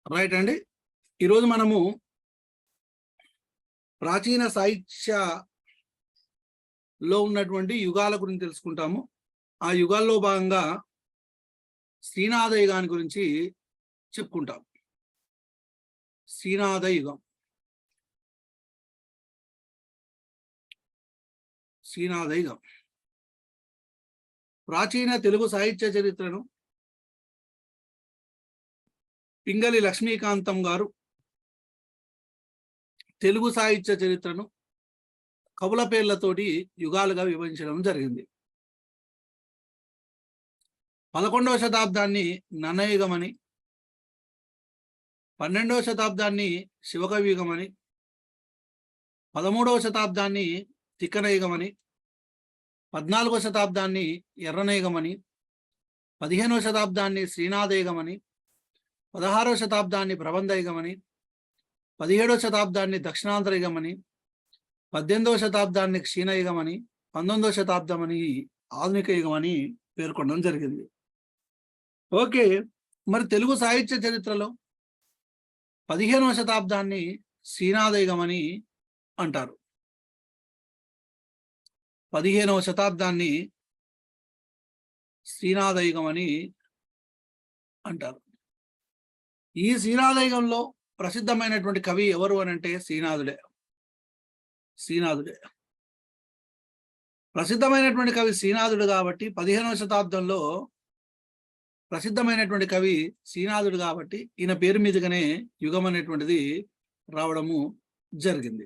Right అండి. ఈరోజు మనము ప్రాచీన సాహిత్యలో ఉన్నటువంటి యుగాల గురించి తెలుసుకుంటాము. ఆ యుగాల్లో భాగంగా శ్రీనాథ యుగాన్ని గురించి చెప్పుకుంటాం. శ్రీనాథ యుగం, శ్రీనాథ యుగం ప్రాచీన తెలుగు సాహిత్య చరిత్రను పింగళి లక్ష్మీకాంతం గారు తెలుగు సాహిత్య చరిత్రను కవుల పేర్లతోటి యుగాలుగా విభజించడం జరిగింది. 11వ శతాబ్దాన్ని నన్నయుగమని, 12వ శతాబ్దాన్ని శివకవి యుగమని, 13వ శతాబ్దాన్ని తిక్కన యుగమని, 14వ శతాబ్దాన్ని ఎర్రన యుగమని, 15వ శతాబ్దాన్ని శ్రీనాథ యుగమని, 16వ శతాబ్దాన్ని ప్రబంధ యుగమని, 17వ శతాబ్దాన్ని దక్షిణాంధ్ర యుగమని, 18వ శతాబ్దాన్ని క్షీణ యుగమని, 19వ శతాబ్దమని ఆధునిక యుగమని పేర్కొనడం జరిగింది. ఓకే, మరి తెలుగు సాహిత్య చరిత్రలో 15వ శతాబ్దాన్ని శ్రీనాథ యుగమని అంటారు. 15వ శతాబ్దాన్ని శ్రీనాథ యుగమని అంటారు. ఈ శ్రీనాథ యుగంలో ప్రసిద్ధమైనటువంటి కవి ఎవరు అని అంటే శ్రీనాథుడే. ప్రసిద్ధమైనటువంటి కవి శ్రీనాథుడు కాబట్టి 15వ శతాబ్దంలో ప్రసిద్ధమైనటువంటి కవి శ్రీనాథుడు కాబట్టి ఈయన పేరు మీదుగానే యుగం అనేటువంటిది రావడము జరిగింది.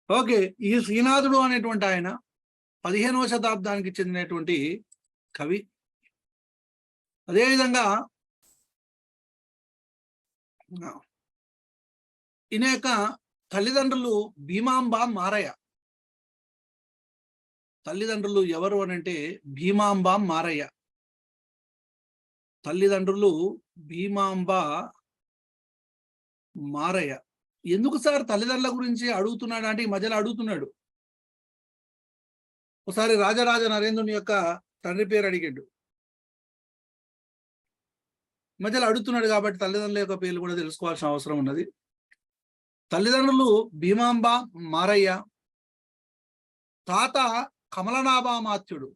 ఓకే, ఈ శ్రీనాథుడు అనేటువంటి ఆయన 15వ శతాబ్దానికి చెందినటువంటి కవి. అదేవిధంగా ఈయన యొక్క తల్లిదండ్రులు భీమాంబ మారయ్య. తల్లిదండ్రులు ఎవరు అని అంటే భీమాంబ మారయ్య. తల్లిదండ్రులు భీమాంబ మారయ్య. ఎందుకు సార్ తల్లిదండ్రుల గురించి అడుగుతున్నాడు అంటే ఈ మధ్యలో అడుగుతున్నాడు. ఒకసారి రాజరాజ నరేంద్రుని యొక్క తండ్రి పేరు అడిగాడు, మధ్యలో అడుగుతున్నాడు కాబట్టి తల్లిదండ్రుల యొక్క పేర్లు కూడా తెలుసుకోవాల్సిన అవసరం ఉన్నది. తల్లిదండ్రులు భీమాంబ మారయ్య, తాత కమలనాభామాత్యుడు.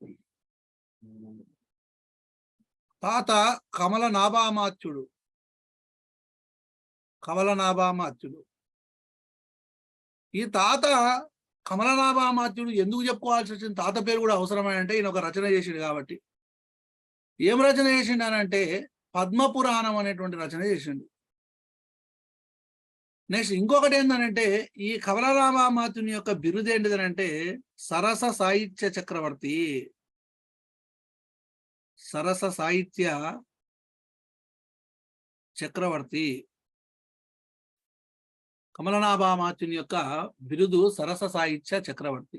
తాత కమలనాభామాత్యుడు. ఈ తాత కమలనాభామాత్యుడు ఎందుకు చెప్పుకోవాల్సి వచ్చింది? తాత పేరు కూడా అవసరమని అంటే ఈయన ఒక రచన చేసిండు కాబట్టి. ఏం రచన చేసిండు అని అంటే పద్మపురాణం అనేటువంటి రచన చేసిండు. నెక్స్ట్ ఇంకొకటి ఏంటంటే ఈ కమలనాభామాత్యుని యొక్క బిరుదు ఏంటిదనంటే సరస సాహిత్య చక్రవర్తి. సరస సాహిత్య చక్రవర్తి. కమలనాభామాత్యుని యొక్క బిరుదు సరస సాహిత్య చక్రవర్తి.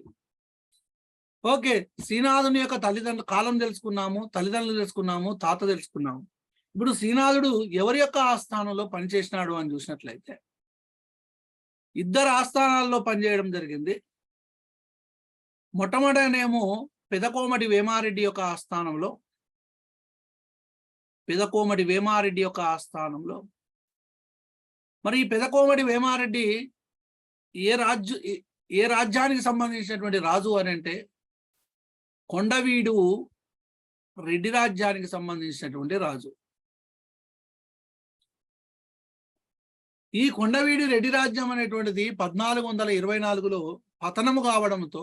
ఓకే, శ్రీనాథుని యొక్క తల్లిదండ్రుల కాలం తెలుసుకున్నాము, తల్లిదండ్రులు తెలుసుకున్నాము, తాత తెలుసుకున్నాము. ఇప్పుడు శ్రీనాథుడు ఎవరి యొక్క ఆస్థానంలో పనిచేసినాడు అని చూసినట్లయితే ఇద్దరు ఆస్థానాల్లో పనిచేయడం జరిగింది. మొట్టమొదటనేమో పెదకోమటి వేమారెడ్డి యొక్క ఆస్థానంలో. మరి ఈ పెదకోమటి వేమారెడ్డి ఏ రాజ్యానికి సంబంధించినటువంటి రాజు అని అంటే కొండవీడు రెడ్డి రాజ్యానికి సంబంధించినటువంటి రాజు. ఈ కొండవీడి రెడ్డి రాజ్యం అనేటువంటిది 1424లో పతనము కావడంతో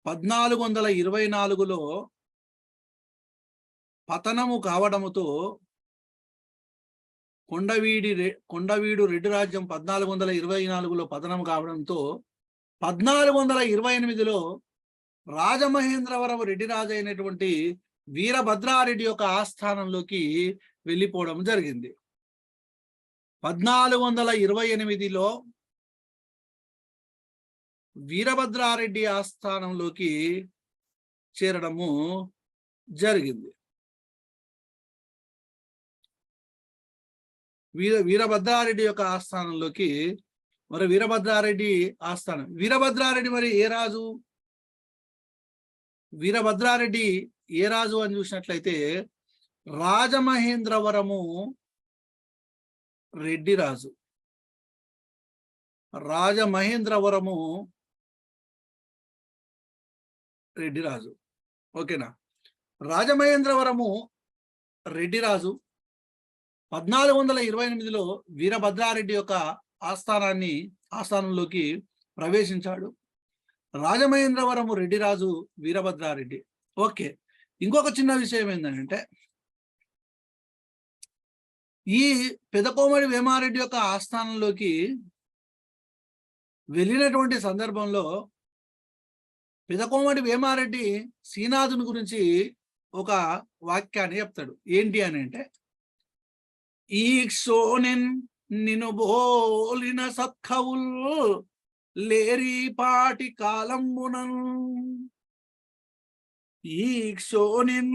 1424లో పతనము కావడంతో కొండవీడు రెడ్డి రాజ్యం 1424లో పతనం కావడంతో 1428లో రాజమహేంద్రవరం రెడ్డి రాజు అయినటువంటి వీరభద్రారెడ్డి యొక్క ఆస్థానంలోకి వెళ్ళిపోవడం జరిగింది. 1428లో వీరభద్రారెడ్డి ఆస్థానంలోకి చేరడము జరిగింది. వీరభద్రారెడ్డి యొక్క ఆస్థానంలోకి మరి వీరభద్రారెడ్డి మరి ఏ రాజు? వీరభద్రారెడ్డి ఏ రాజు అని చూసినట్లయితే రాజమహేంద్రవరము రెడ్డిరాజు, రాజమహేంద్రవరము రెడ్డిరాజు. ఓకేనా? రాజమహేంద్రవరము రెడ్డిరాజు 1428లో వీరభద్రారెడ్డి యొక్క ఆస్థానంలోకి ప్రవేశించాడు. రాజమహేంద్రవరము రెడ్డిరాజు వీరభద్రారెడ్డి. ఓకే, ఇంకొక చిన్న విషయం ఏంటంటే, ఈ పెదకోమటి వేమారెడ్డి యొక్క ఆస్థానంలోకి వెళ్ళినటువంటి సందర్భంలో పెదకోమటి వేమారెడ్డి శ్రీనాథుని గురించి ఒక వాక్యాన్ని చెప్తాడు. ఏంటి అని అంటే, ఈక్షోనిన్ నిను బోలిన సత్కవుల్ లేరిపాటి కాలంబునన్, ఈక్షోనిన్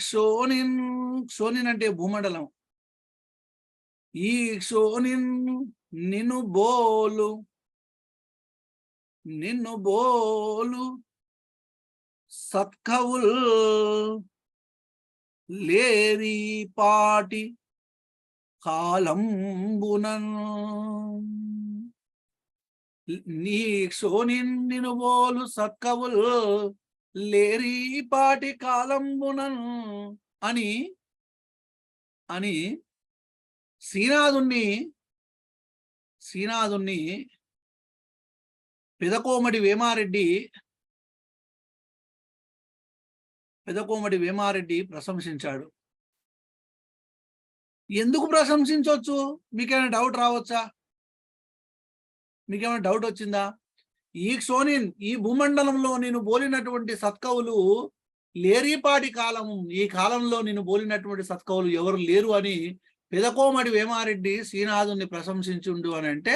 క్షోనిన్ అంటే భూమండలం. ఈ క్షోనిన్ నిన్ను బోలు సత్కవుల్ లేరి పాటి కాలంబునన్, నీ క్షోనిన్ నిన్ను బోలు సత్కవుల్ లేరి పాటి కాలంబునన్ అని శ్రీనాథుణ్ణి పెదకోమటి వేమారెడ్డి ప్రశంసించాడు. ఎందుకు ప్రశంసించవచ్చు? మీకేమైనా డౌట్ రావచ్చా? మీకేమైనా డౌట్ వచ్చిందా? ఈ క్షోనిన్, ఈ భూమండలంలో నేను బోలినటువంటి సత్కవులు లేరిపాటి కాలము, ఈ కాలంలో నేను బోలినటువంటి సత్కవులు ఎవరు లేరు అని పెదకోమటి వేమారెడ్డి శ్రీనాథుని ప్రశంసించుండు అని అంటే,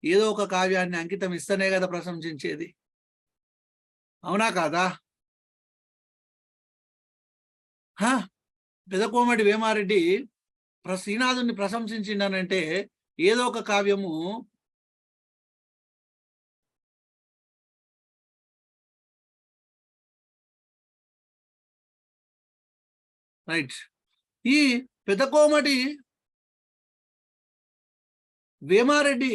ఏదో ఒక కావ్యాన్ని అంకితం ఇస్తేనే కదా ప్రశంసించేది, అవునా కాదా? పెదకోమటి వేమారెడ్డి శ్రీనాథుని ప్రశంసించిండనంటే ఏదో ఒక కావ్యము రైట్. ఈ పెదకోమటి వేమారెడ్డి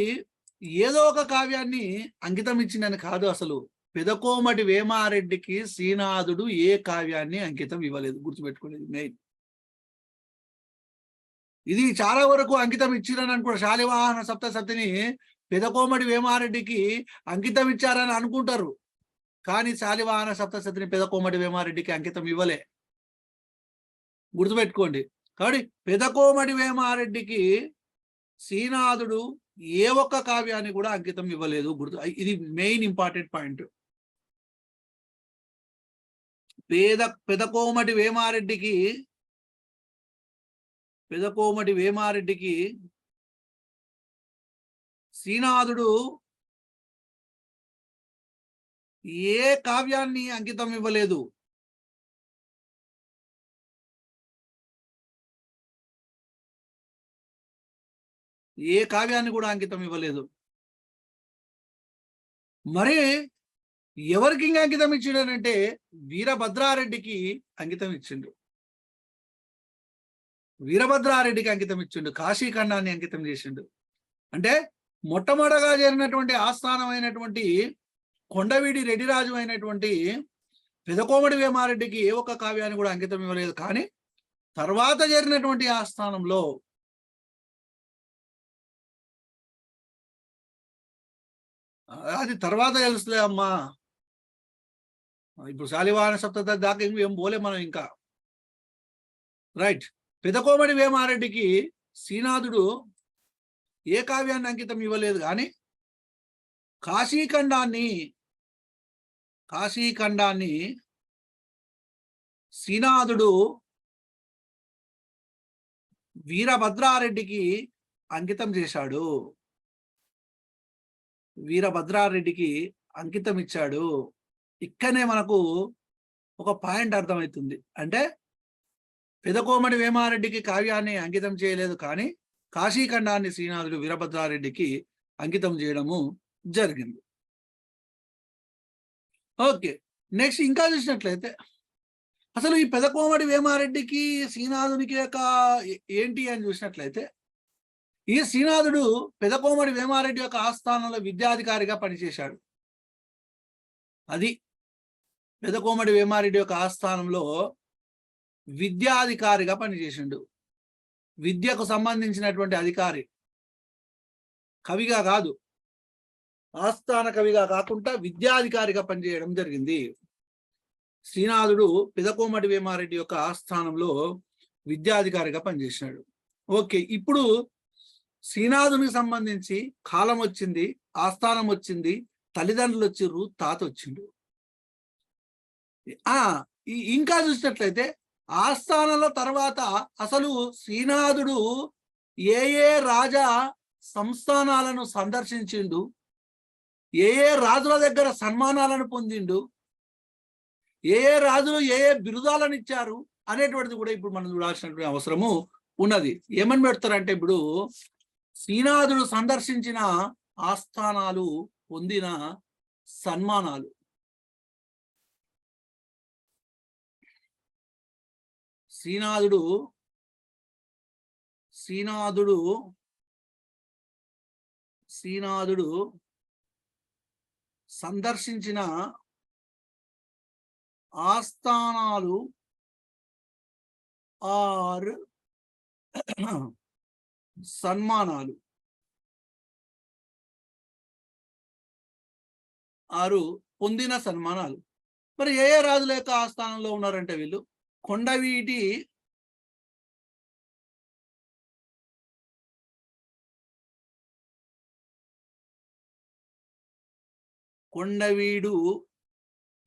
ఏదో ఒక కావ్యాన్ని అంకితం ఇచ్చిందని కాదు. అసలు పెదకోమటి వేమారెడ్డికి శ్రీనాథుడు ఏ కావ్యాన్ని అంకితం ఇవ్వలేదు, గుర్తుపెట్టుకోలేదు. మెయిన్ ఇది చాలా వరకు అంకితం ఇచ్చిరని అనుకో, శాలివాహన సప్తశతిని పెదకోమటి వేమారెడ్డికి అంకితం ఇచ్చారని అనుకుంటారు, కానీ శాలివాహన సప్తశతిని పెదకోమటి వేమారెడ్డికి అంకితం ఇవ్వలే, గుర్తుపెట్టుకోండి. కాబట్టి పెదకోమటి వేమారెడ్డికి శ్రీనాథుడు ఏ ఒక్క కావ్యాన్ని కూడా అంకితం ఇవ్వలేదు. ఇది మెయిన్ ఇంపార్టెంట్ పాయింట్. పెదకోమటి వేమారెడ్డికి శ్రీనాథుడు ఏ కావ్యాన్ని అంకితం ఇవ్వలేదు. ఏ కావ్యాన్ని కూడా అంకితం ఇవ్వలేదు. మరి ఎవరికి ఇంకా అంకితం ఇచ్చిండనంటే వీరభద్రారెడ్డికి అంకితం ఇచ్చిండు. వీరభద్రారెడ్డికి అంకితం ఇచ్చిండు, కాశీఖండాన్ని అంకితం చేసిండు. అంటే మొట్టమొదటగా చేరినటువంటి ఆస్థానమైనటువంటి కొండవీడి రెడ్డిరాజు అయినటువంటి పెదకోమటి వేమారెడ్డికి ఏ ఒక్క కావ్యాన్ని కూడా అంకితం ఇవ్వలేదు. కానీ తర్వాత చేరినటువంటి ఆస్థానంలో అది తర్వాత తెలుస్తుంది అమ్మా. ఇప్పుడు శాలివాహన సప్తశతి దాకా ఏం పోలే మనం ఇంకా. రైట్. పెదకోమటి వేమారెడ్డికి శ్రీనాథుడు ఏ కావ్యాన్ని అంకితం ఇవ్వలేదు, కానీ కాశీఖండాన్ని శ్రీనాథుడు వీరభద్రారెడ్డికి అంకితం చేశాడు. వీరభద్రారెడ్డికి అంకితం ఇచ్చాడు. ఇక్కడనే మనకు ఒక పాయింట్ అర్థమవుతుంది. అంటే పెదకోమటి వేమారెడ్డికి కావ్యాన్ని అంకితం చేయలేదు, కానీ కాశీఖండాన్ని శ్రీనాథుడు వీరభద్రారెడ్డికి అంకితం చేయడము జరిగింది. ఓకే, నెక్స్ట్ ఇంకా చూసినట్లయితే అసలు ఈ పెదకోమటి వేమారెడ్డికి శ్రీనాథునికి యొక్క ఏంటి అని చూసినట్లయితే, ఈ శ్రీనాథుడు పెదకోమటి వేమారెడ్డి యొక్క ఆస్థానంలో విద్యాధికారిగా పనిచేశాడు. అది పెదకోమటి వేమారెడ్డి యొక్క ఆస్థానంలో విద్యాధికారిగా పనిచేసిండు. విద్యకు సంబంధించినటువంటి అధికారి, కవిగా కాదు, ఆస్థాన కవిగా కాకుండా విద్యాధికారిగా పనిచేయడం జరిగింది. శ్రీనాథుడు పెదకోమటి వేమారెడ్డి యొక్క ఆస్థానంలో విద్యాధికారిగా పనిచేసినాడు. ఓకే, ఇప్పుడు శ్రీనాథునికి సంబంధించి కాలం వచ్చింది, ఆస్థానం వచ్చింది, తల్లిదండ్రులు వచ్చిర్రు, తాత వచ్చిండు. ఇంకా చూసినట్లయితే ఆస్థానంలో తర్వాత అసలు శ్రీనాథుడు ఏ ఏ రాజా సంస్థానాలను సందర్శించిండు, ఏ ఏ రాజుల దగ్గర సన్మానాలను పొందిండు, ఏ ఏ రాజులు ఏ ఏ బిరుదాలను ఇచ్చారు అనేటువంటిది కూడా ఇప్పుడు మనం చూడాల్సినటువంటి అవసరము ఉన్నది. ఏమని పెడతారంటే, ఇప్పుడు శ్రీనాథుడు సందర్శించిన ఆస్థానాలు, పొందిన సన్మానాలు. శ్రీనాథుడు సందర్శించిన ఆస్థానాలు ఆర్ సన్మానాలు. 6 పొందిన సన్మానాలు. మరి ఏ ఏ రాజుల యొక్క ఆస్థానంలో ఉన్నారంటే వీళ్ళు కొండవీడు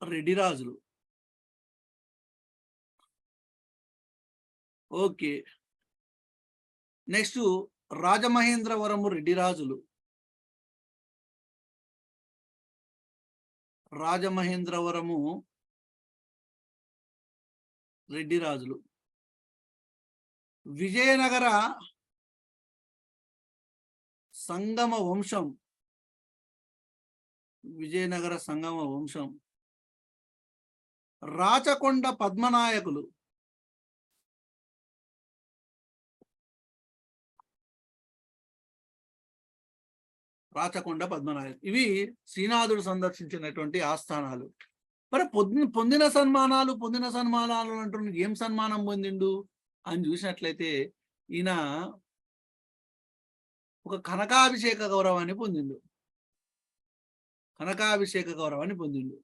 రెడ్డి రాజులు. ఓకే, నెక్స్ట్ రాజమహేంద్రవరము రెడ్డి రాజులు. రాజమహేంద్రవరము రెడ్డి రాజులు. విజయనగర సంగమ వంశం. విజయనగర సంగమ వంశం. రాచకొండ పద్మనాయకులు. రాచకొండ పద్మనాయకులు. ఇవి శ్రీనాథుడు సందర్శించినటువంటి ఆస్థానాలు. మరి పొందిన సన్మానాలు అంటున్న ఏం సన్మానం పొందిండు అని చూసినట్లయితే, ఈయన ఒక కనకాభిషేక గౌరవాన్ని పొందిండు. కనకాభిషేక గౌరవాన్ని పొందిండు.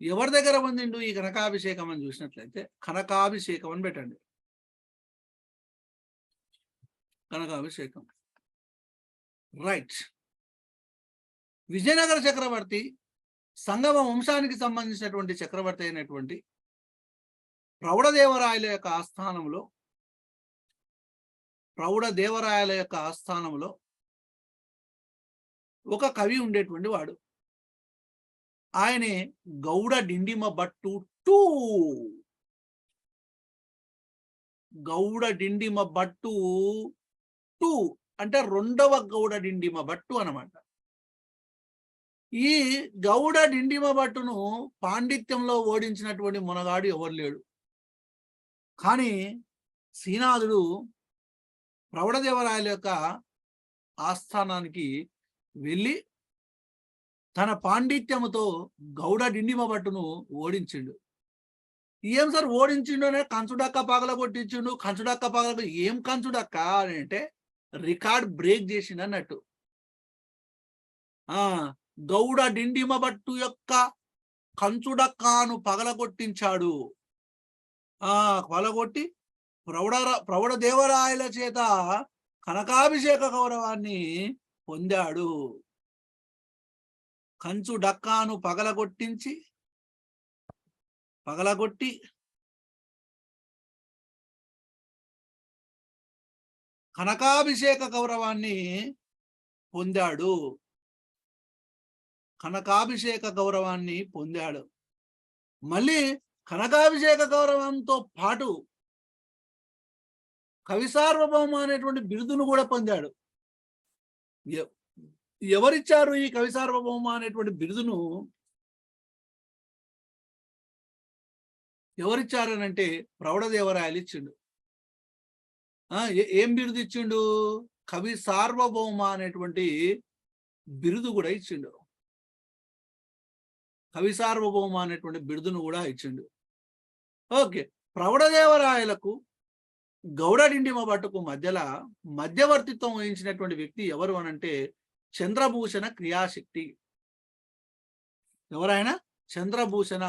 ఎవరి దగ్గర పొందిండు ఈ కనకాభిషేకం అని చూసినట్లయితే, కనకాభిషేకం అని పెట్టండి. కనకాభిషేకం, రైట్. విజయనగర చక్రవర్తి, సంగమ వంశానికి సంబంధించినటువంటి చక్రవర్తి అయినటువంటి ప్రౌఢదేవరాయల యొక్క ఆస్థానంలో ఒక కవి ఉండేటువంటి వాడు. ఆయనే గౌడ డిండిమ భట్టు టూ అంటే రెండవ గౌడ డిండిమ భట్టు అన్నమాట. ఈ గౌడ డిండిమ భట్టును పాండిత్యంలో ఓడించినటువంటి మునగాడు ఎవరు లేడు. కానీ శ్రీనాథుడు ప్రౌఢదేవరాయల యొక్క ఆస్థానానికి వెళ్ళి తన పాండిత్యముతో గౌడ డిండిమ భట్టును ఓడించిండు. ఏం సార్ ఓడించిండు అనే కంచుడక్క పగల కొట్టించిండు. కంచుడక్క పగల ఏం కంచుడక్క అని అంటే రికార్డ్ బ్రేక్ చేసిండు అన్నట్టు. గౌడ డిండిమ భట్టు యొక్క కంచుడక్కను పగలగొట్టించాడు. పగలగొట్టి ప్రౌఢదేవరాయల చేత కనకాభిషేక గౌరవాన్ని పొందాడు. కంచు డక్కాను పగలగొట్టి కనకాభిషేక గౌరవాన్ని పొందాడు. మళ్ళీ కనకాభిషేక గౌరవంతో పాటు కవి సార్వభౌమ అనేటువంటి బిరుదును కూడా పొందాడు. ఎవరిచ్చారు ఈ కవి సార్వభౌమ అనేటువంటి బిరుదును? ఎవరిచ్చారనంటే ప్రౌఢదేవరాయలు ఇచ్చిండు. ఏం బిరుదు ఇచ్చిండు? కవి సార్వభౌమ అనేటువంటి బిరుదు కూడా ఇచ్చిండు. కవి సార్వభౌమ అనేటువంటి బిరుదును కూడా ఇచ్చిండు. ఓకే, ప్రౌఢదేవరాయలకు గౌడ డిండిమ భట్టుకు మధ్యలో మధ్యవర్తిత్వం వహించినటువంటి వ్యక్తి ఎవరు అనంటే చంద్రభూషణ క్రియాశక్తి. ఎవరైనా చంద్రభూషణ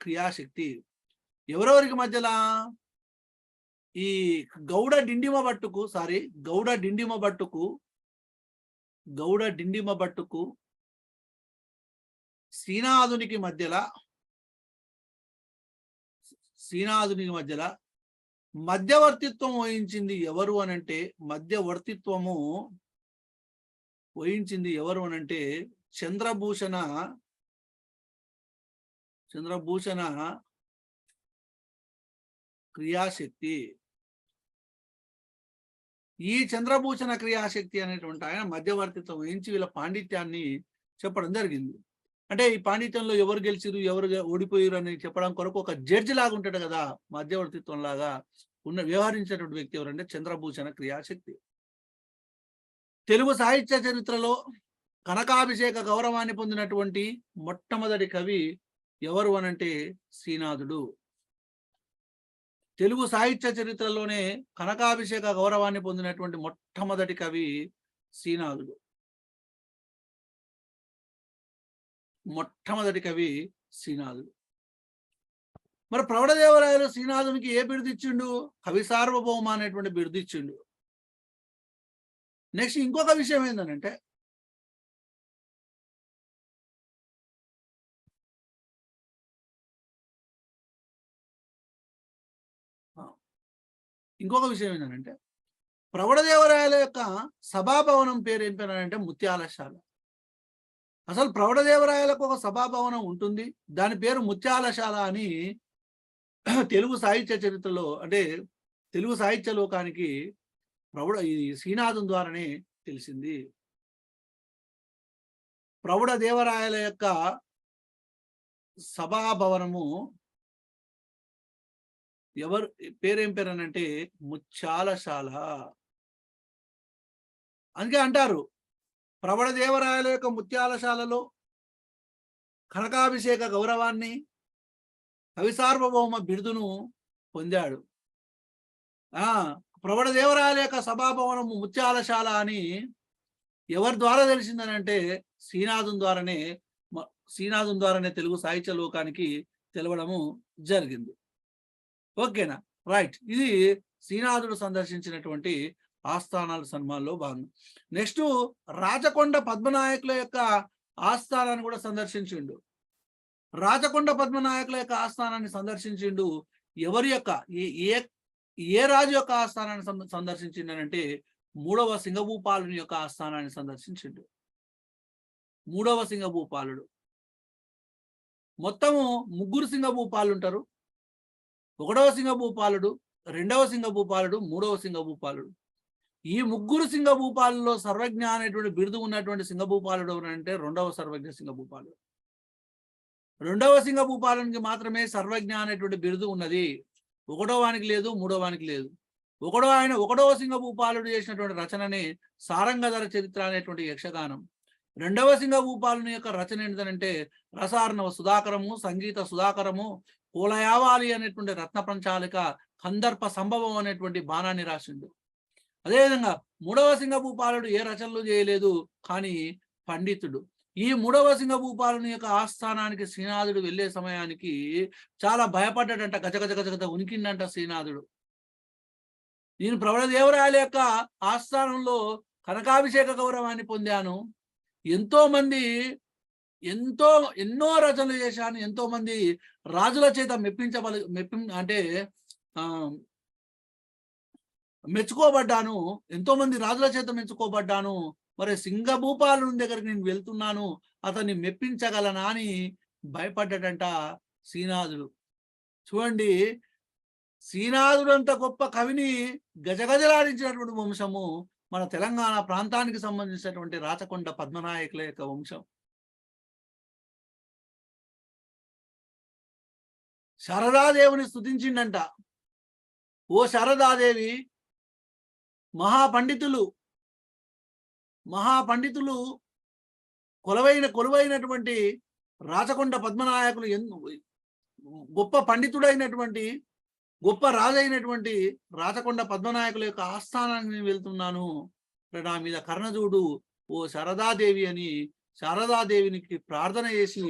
క్రియాశక్తి. ఎవరెవరికి మధ్యలో? ఈ గౌడ డిండిమ భట్టుకు శ్రీనాథునికి మధ్యలో మధ్యవర్తిత్వం వహించింది ఎవరు అనంటే చంద్రభూషణ క్రియాశక్తి. ఈ చంద్రభూషణ క్రియాశక్తి అనేటువంటి ఆయన మధ్యవర్తిత్వం వహించి వీళ్ళ పాండిత్యాన్ని చెప్పడం జరిగింది. అంటే ఈ పాండిత్యంలో ఎవరు గెలిచిరు, ఎవరు ఓడిపోయారు అని చెప్పడం కొరకు ఒక జడ్జి లాగా ఉంటాడు కదా, మధ్యవర్తిత్వం లాగా వ్యవహరించేటువంటి వ్యక్తి ఎవరంటే చంద్రభూషణ క్రియాశక్తి. తెలుగు సాహిత్య చరిత్రలో కనకాభిషేక గౌరవాన్ని పొందినటువంటి మొట్టమొదటి కవి ఎవరు అనంటే శ్రీనాథుడు. తెలుగు సాహిత్య చరిత్రలోనే కనకాభిషేక గౌరవాన్ని పొందినటువంటి మొట్టమొదటి కవి శ్రీనాథుడు. మరి ప్రౌఢదేవరాయలు శ్రీనాథునికి ఏ బిరుదు ఇచ్చిండు? కవి సార్వభౌమ అనేటువంటి బిరుదు ఇచ్చిండు. నెక్స్ట్ ఇంకొక విషయం ఏంటంటే ప్రౌఢదేవరాయల యొక్క సభాభవనం పేరు ఏం పేరు అంటే ముత్యాలశాల. అసలు ప్రౌఢదేవరాయలకు ఒక సభాభవనం ఉంటుంది, దాని పేరు ముత్యాలశాల అని తెలుగు సాహిత్య చరిత్రలో అంటే తెలుగు సాహిత్య లోకానికి ఈ శ్రీనాథం ద్వారానే తెలిసింది. ప్రౌఢదేవరాయల యొక్క సభాభవనము ఎవరు పేరేం పేరు అనంటే ముత్యాలశాల. అందుకే అంటారు ప్రబలదేవరాయల యొక్క ముత్యాలశాలలో కనకాభిషేక గౌరవాన్ని, కవి సార్వభౌమ బిరుదును పొందాడు. ప్రబలదేవరాయల యొక్క సభాభవనము ముత్యాలశాల అని ఎవరి ద్వారా తెలిసిందని అంటే శ్రీనాథం ద్వారానే తెలుగు సాహిత్య లోకానికి తెలవడము జరిగింది. ఓకేనా, రైట్. ఇది శ్రీనాథుడు సందర్శించినటువంటి ఆస్థానాల సన్మానంలో భాగం. నెక్స్ట్ రాచకొండ పద్మనాయకుల యొక్క ఆస్థానాన్ని కూడా సందర్శించిండు. ఎవరి యొక్క ఏ రాజు యొక్క ఆస్థానాన్ని సందర్శించిండనంటే మూడవ సింగభూపాలుని యొక్క ఆస్థానాన్ని సందర్శించిండు. మొత్తము ముగ్గురు సింగభూపాలు ఉంటారు. ఒకటవ సింగభూపాలుడు, రెండవ సింగభూపాలుడు, మూడవ సింగభూపాలుడు. ఈ ముగ్గురు సింగభూపాలలో సర్వజ్ఞ అనేటువంటి బిరుదు ఉన్నటువంటి సింగభూపాలుడు ఎవరంటే రెండవ సర్వజ్ఞ సింగభూపాలుడు. రెండవ సింగభూపాలునికి మాత్రమే సర్వజ్ఞ అనేటువంటి బిరుదు ఉన్నది. ఒకటోవానికి లేదు, మూడోవానికి లేదు. ఒకటవ సింగభూపాలుడు చేసినటువంటి రచనని సారంగధర చరిత్ర అనేటువంటి యక్షగానం. రెండవ సింగభూపాలుని యొక్క రచన ఏంటంటే రసార్ణవ సుధాకరము, సంగీత సుధాకరము, కోలయావాలి అనేటువంటి రత్న పంచాలిక, కందర్ప సంభవం అనేటువంటి బాణాన్ని రాసిండు. అదేవిధంగా మూడవ సింగభూపాలుడు ఏ రచనలు చేయలేదు, కానీ పండితుడు. ఈ మూడవ సింగభూపాలుని యొక్క ఆస్థానానికి శ్రీనాథుడు వెళ్ళే సమయానికి చాలా భయపడ్డాడంట, గజగజ ఉనికిండంట శ్రీనాథుడు. నేను ప్రబలదేవరాయల యొక్క ఆస్థానంలో కనకాభిషేక గౌరవాన్ని పొందాను, ఎన్నో రచనలు చేశాను, ఎంతో మంది రాజుల చేత మెచ్చుకోబడ్డాను, ఎంతో మంది రాజుల చేత మెచ్చుకోబడ్డాను. మరి సింగభూపాలుని దగ్గరికి నేను వెళ్తున్నాను, అతన్ని మెప్పించగలనా అని భయపడ్డాడంట శ్రీనాథుడు. చూడండి, శ్రీనాథుడు అంత గొప్ప కవిని గజగజలాడించినటువంటి వంశము మన తెలంగాణ ప్రాంతానికి సంబంధించినటువంటి రాచకొండ పద్మనాయకుల యొక్క వంశం. శారదాదేవిని స్తుతించిండంట. ఓ శారదాదేవి, మహాపండితులు కొలువైనటువంటి రాచకొండ పద్మనాయకులు గొప్ప పండితుడైనటువంటి గొప్ప రాజైనటువంటి రాచకొండ పద్మనాయకుల యొక్క ఆస్థానానికి వెళ్తున్నాను, నా మీద కర్ణజూడు ఓ శారదాదేవి అని శారదాదేవినికి ప్రార్థన చేసి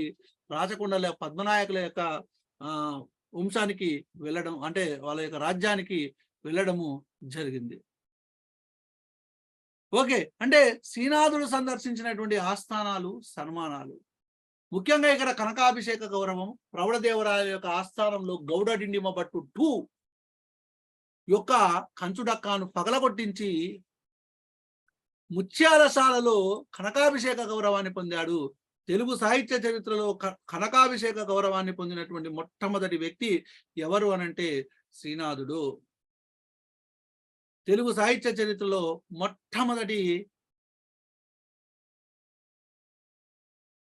రాచకొండల పద్మనాయకుల యొక్క వంశానికి వెళ్ళడం, అంటే వాళ్ళ యొక్క రాజ్యానికి వెళ్ళడము జరిగింది. ఓకే, అంటే శ్రీనాథుడు సందర్శించినటువంటి ఆస్థానాలు, సన్మానాలు. ముఖ్యంగా ఇక్కడ కనకాభిషేక గౌరవం, ప్రౌఢదేవరాయల యొక్క ఆస్థానంలో గౌడ డిండిమ భట్టు 2 యొక్క కంచుడక్కాను పగలగొట్టించి ముత్యాలశాలలో కనకాభిషేక గౌరవాన్ని పొందాడు. తెలుగు సాహిత్య చరిత్రలో కనకాభిషేక గౌరవాన్ని పొందినటువంటి మొట్టమొదటి వ్యక్తి ఎవరు అనంటే శ్రీనాథుడు. తెలుగు సాహిత్య చరిత్రలో మొట్టమొదటి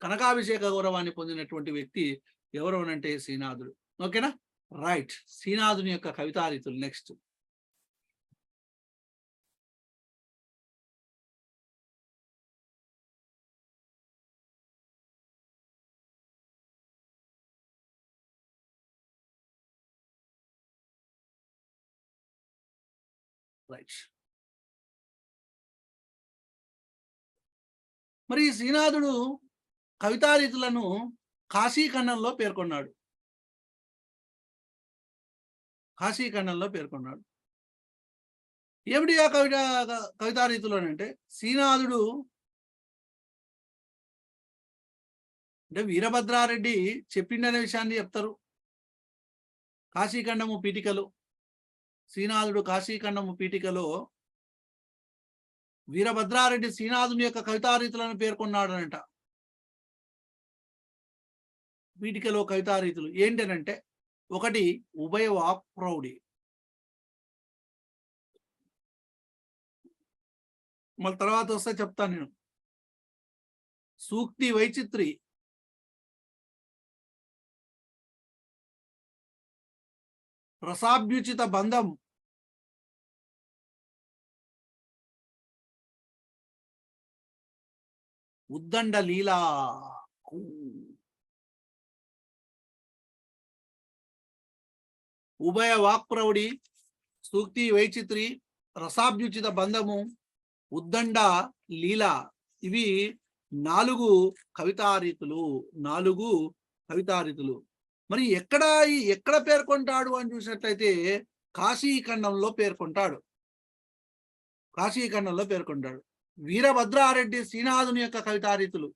కనకాభిషేక గౌరవాన్ని పొందినటువంటి వ్యక్తి ఎవరు అనంటే శ్రీనాథుడు. ఓకేనా, రైట్. శ్రీనాథుని యొక్క కవితారీతులు నెక్స్ట్. రైట్. మరి శ్రీనాథుడు కవితారీతులను కాశీఖండంలో పేర్కొన్నాడు. ఏమిటి ఆ కవితారీతులు అంటే, శ్రీనాథుడు అంటే వీరభద్రారెడ్డి చెప్పిండనే విషయాన్ని చెప్తారు. కాశీఖండము పీఠికలో, శ్రీనాథుడు కాశీఖండము పీఠికలో వీరభద్రారెడ్డి శ్రీనాథుని యొక్క కవితారీతులను పేర్కొన్నాడనంట. పీఠికలో కవితారీతులు ఏంటనంటే, ఒకటి ఉభయ వాక్ప్రౌఢి, మళ్ళీ తర్వాత వస్తే చెప్తాను నేను. సూక్తి వైచిత్రి, రసాభ్యుచిత బంధం, ఉద్దండ లీలా, ఉభయ వాక్ప్రౌఢి, సూక్తి వైచిత్రి, రసాభ్యుచిత బంధము, ఉద్దండ లీల, ఇవి 4 కవితారీతులు. మరి ఎక్కడ పేర్కొంటాడు అని చూసినట్లయితే కాశీఖండంలో పేర్కొంటాడు. వీరభద్రారెడ్డి శ్రీనాథుని యొక్క కవితారీతులు,